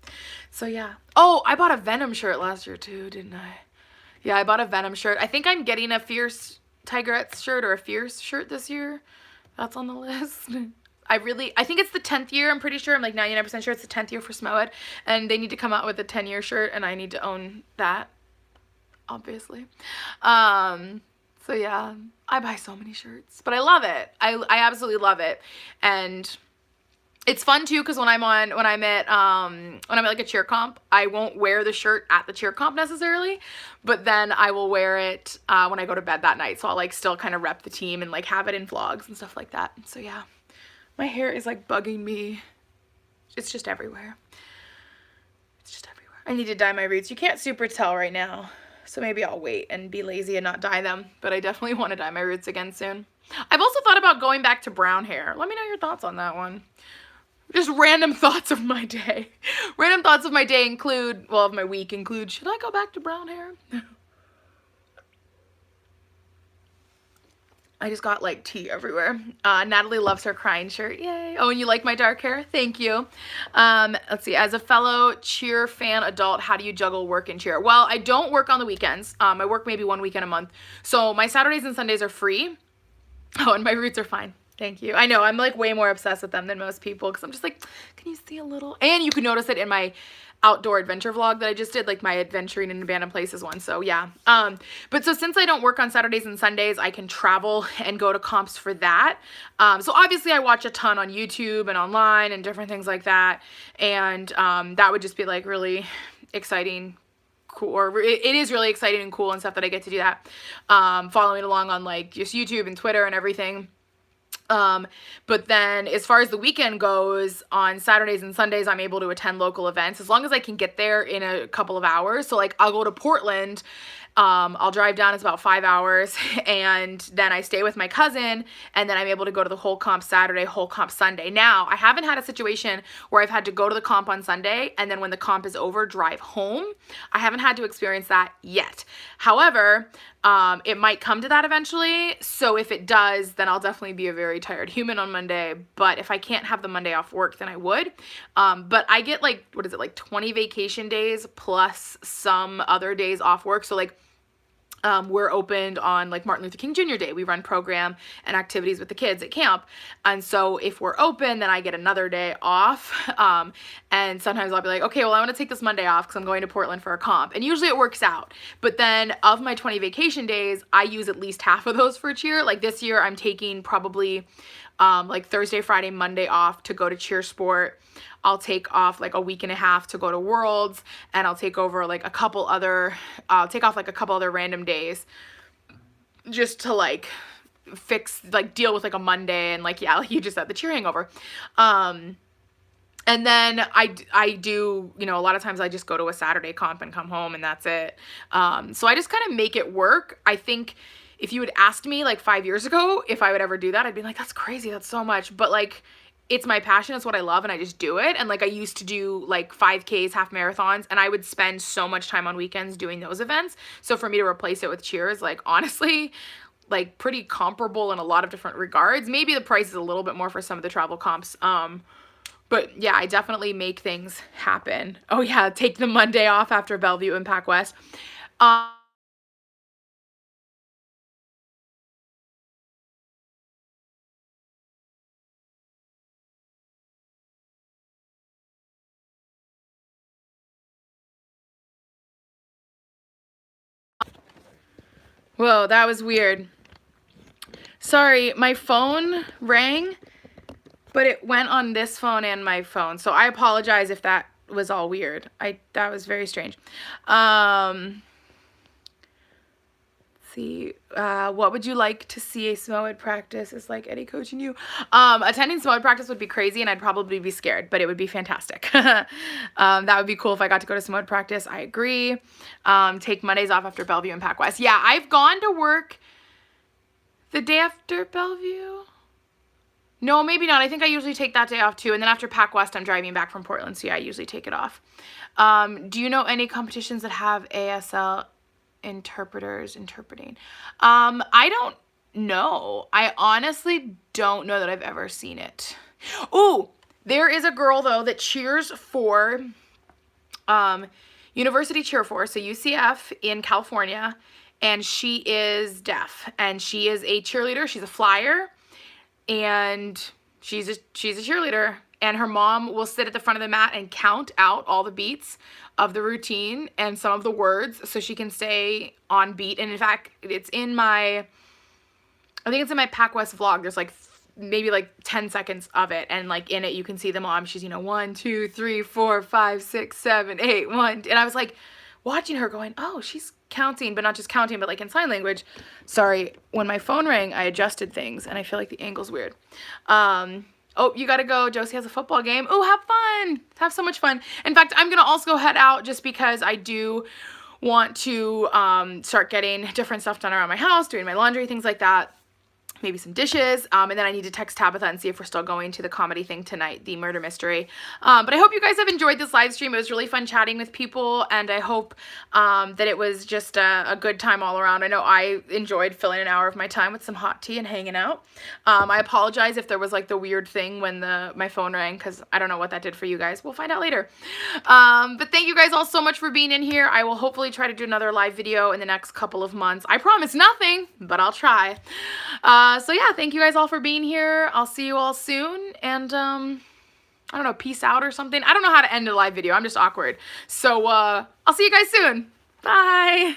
So yeah. Oh, I bought a Venom shirt last year too, didn't I? Yeah, I bought a Venom shirt. I think I'm getting a Fierce Tigerettes shirt or a Fierce shirt this year. That's on the list. I think it's the 10th year. I'm pretty sure. I'm like 99% sure it's the 10th year for SMOED. And they need to come out with a 10-year shirt, and I need to own that. Obviously. So yeah, I buy so many shirts, but I love it. I absolutely love it. And it's fun too, because when I'm at like a cheer comp, I won't wear the shirt at the cheer comp necessarily, but then I will wear it when I go to bed that night. So I'll like still kind of rep the team and like have it in vlogs and stuff like that. So yeah, my hair is like bugging me. It's just everywhere. It's just everywhere. I need to dye my roots. You can't super tell right now. So maybe I'll wait and be lazy and not dye them. But I definitely want to dye my roots again soon. I've also thought about going back to brown hair. Let me know your thoughts on that one. Just random thoughts of my day. Random thoughts of my day include, well, of my week include, should I go back to brown hair? I just got like tea everywhere. Natalie loves her crying shirt. Yay. Oh, and you like my dark hair? Thank you. Let's see. As a fellow cheer fan adult, how do you juggle work and cheer? Well, I don't work on the weekends. I work maybe 1 weekend a month. So my Saturdays and Sundays are free. Oh, and my roots are fine. Thank you. I know, I'm like way more obsessed with them than most people because I'm just like, can you see a little? And you can notice it in my outdoor adventure vlog that I just did, like my adventuring in abandoned places one. So yeah. But so since I don't work on Saturdays and Sundays, I can travel and go to comps for that. So obviously I watch a ton on YouTube and online and different things like that. And that would just be like really exciting, cool, or it is really exciting and cool and stuff that I get to do that. Following along on like just YouTube and Twitter and everything. But then as far as the weekend goes, on Saturdays and Sundays, I'm able to attend local events as long as I can get there in a couple of hours. So like I'll go to Portland, I'll drive down, it's about 5 hours, and then I stay with my cousin, and then I'm able to go to the whole comp Saturday, whole comp Sunday. Now, I haven't had a situation where I've had to go to the comp on Sunday, and then when the comp is over, drive home. I haven't had to experience that yet. However, it might come to that eventually, so if it does, then I'll definitely be a very tired human on Monday, but if I can't have the Monday off work, then I would. But I get like, what is it, like 20 vacation days plus some other days off work, so like, we're opened on like Martin Luther King Jr. Day. We run program and activities with the kids at camp. And so if we're open, then I get another day off. And sometimes I'll be like, okay, well, I want to take this Monday off because I'm going to Portland for a comp. And usually it works out. But then of my 20 vacation days, I use at least half of those for cheer. Like this year, I'm taking probably like Thursday, Friday, Monday off to go to cheer sport. I'll take off like a week and a half to go to Worlds, and I'll take over like I'll take off like a couple other random days just to like deal with like a Monday and like, yeah, like you just said, the cheer hangover. And then I do, you know, a lot of times I just go to a Saturday comp and come home and that's it. So I just kind of make it work. I think if you had asked me like 5 years ago if I would ever do that, I'd be like, that's crazy. That's so much. But like, it's my passion. It's what I love. And I just do it. And like, I used to do like 5Ks, half marathons, and I would spend so much time on weekends doing those events. So for me to replace it with cheers, like honestly, like pretty comparable in a lot of different regards. Maybe the price is a little bit more for some of the travel comps. But yeah, I definitely make things happen. Oh yeah, take the Monday off after Bellevue and Pac West. Um, Whoa, that was weird. Sorry, my phone rang, but it went on this phone and my phone. So I apologize if that was all weird. That was very strange. See, what would you like to see a SMOED practice? Is like Eddie coaching you. Attending SMOED practice would be crazy and I'd probably be scared, but it would be fantastic. That would be cool if I got to go to SMOED practice. I agree. Take Mondays off after Bellevue and Pac West. Yeah, I've gone to work the day after Bellevue. No, maybe not. I think I usually take that day off too. And then after Pac West, I'm driving back from Portland. So yeah, I usually take it off. Do you know any competitions that have ASL interpreters interpreting? I don't know. I honestly don't know that I've ever seen it. Ooh, there is a girl though that cheers for University Cheer Force, so UCF in California, and she is deaf and she is a cheerleader. She's a flyer and she's a cheerleader, and her mom will sit at the front of the mat and count out all the beats of the routine and some of the words so she can stay on beat. And in fact, it's in my, I think it's in my Pac West vlog. There's like maybe like 10 seconds of it, and like in it you can see the mom. She's, you know, 1 2 3 4 5 6 7 8 1, and I was like watching her going, oh, she's counting, but not just counting, but like in sign language. Sorry, when my phone rang, I adjusted things and I feel like the angle's weird. Oh, you gotta go. Josie has a football game. Oh, have fun. Have so much fun. In fact, I'm gonna also head out just because I do want to start getting different stuff done around my house, doing my laundry, things like that. Maybe some dishes, and then I need to text Tabitha and see if we're still going to the comedy thing tonight, the murder mystery. But I hope you guys have enjoyed this live stream. It was really fun chatting with people, and I hope that it was just a good time all around. I know I enjoyed filling an hour of my time with some hot tea and hanging out. I apologize if there was like the weird thing when my phone rang, because I don't know what that did for you guys. We'll find out later. But thank you guys all so much for being in here. I will hopefully try to do another live video in the next couple of months. I promise nothing, but I'll try. So yeah, thank you guys all for being here. I'll see you all soon, and I don't know, peace out or something. I don't know how to end a live video. I'm just awkward. So I'll see you guys soon. Bye.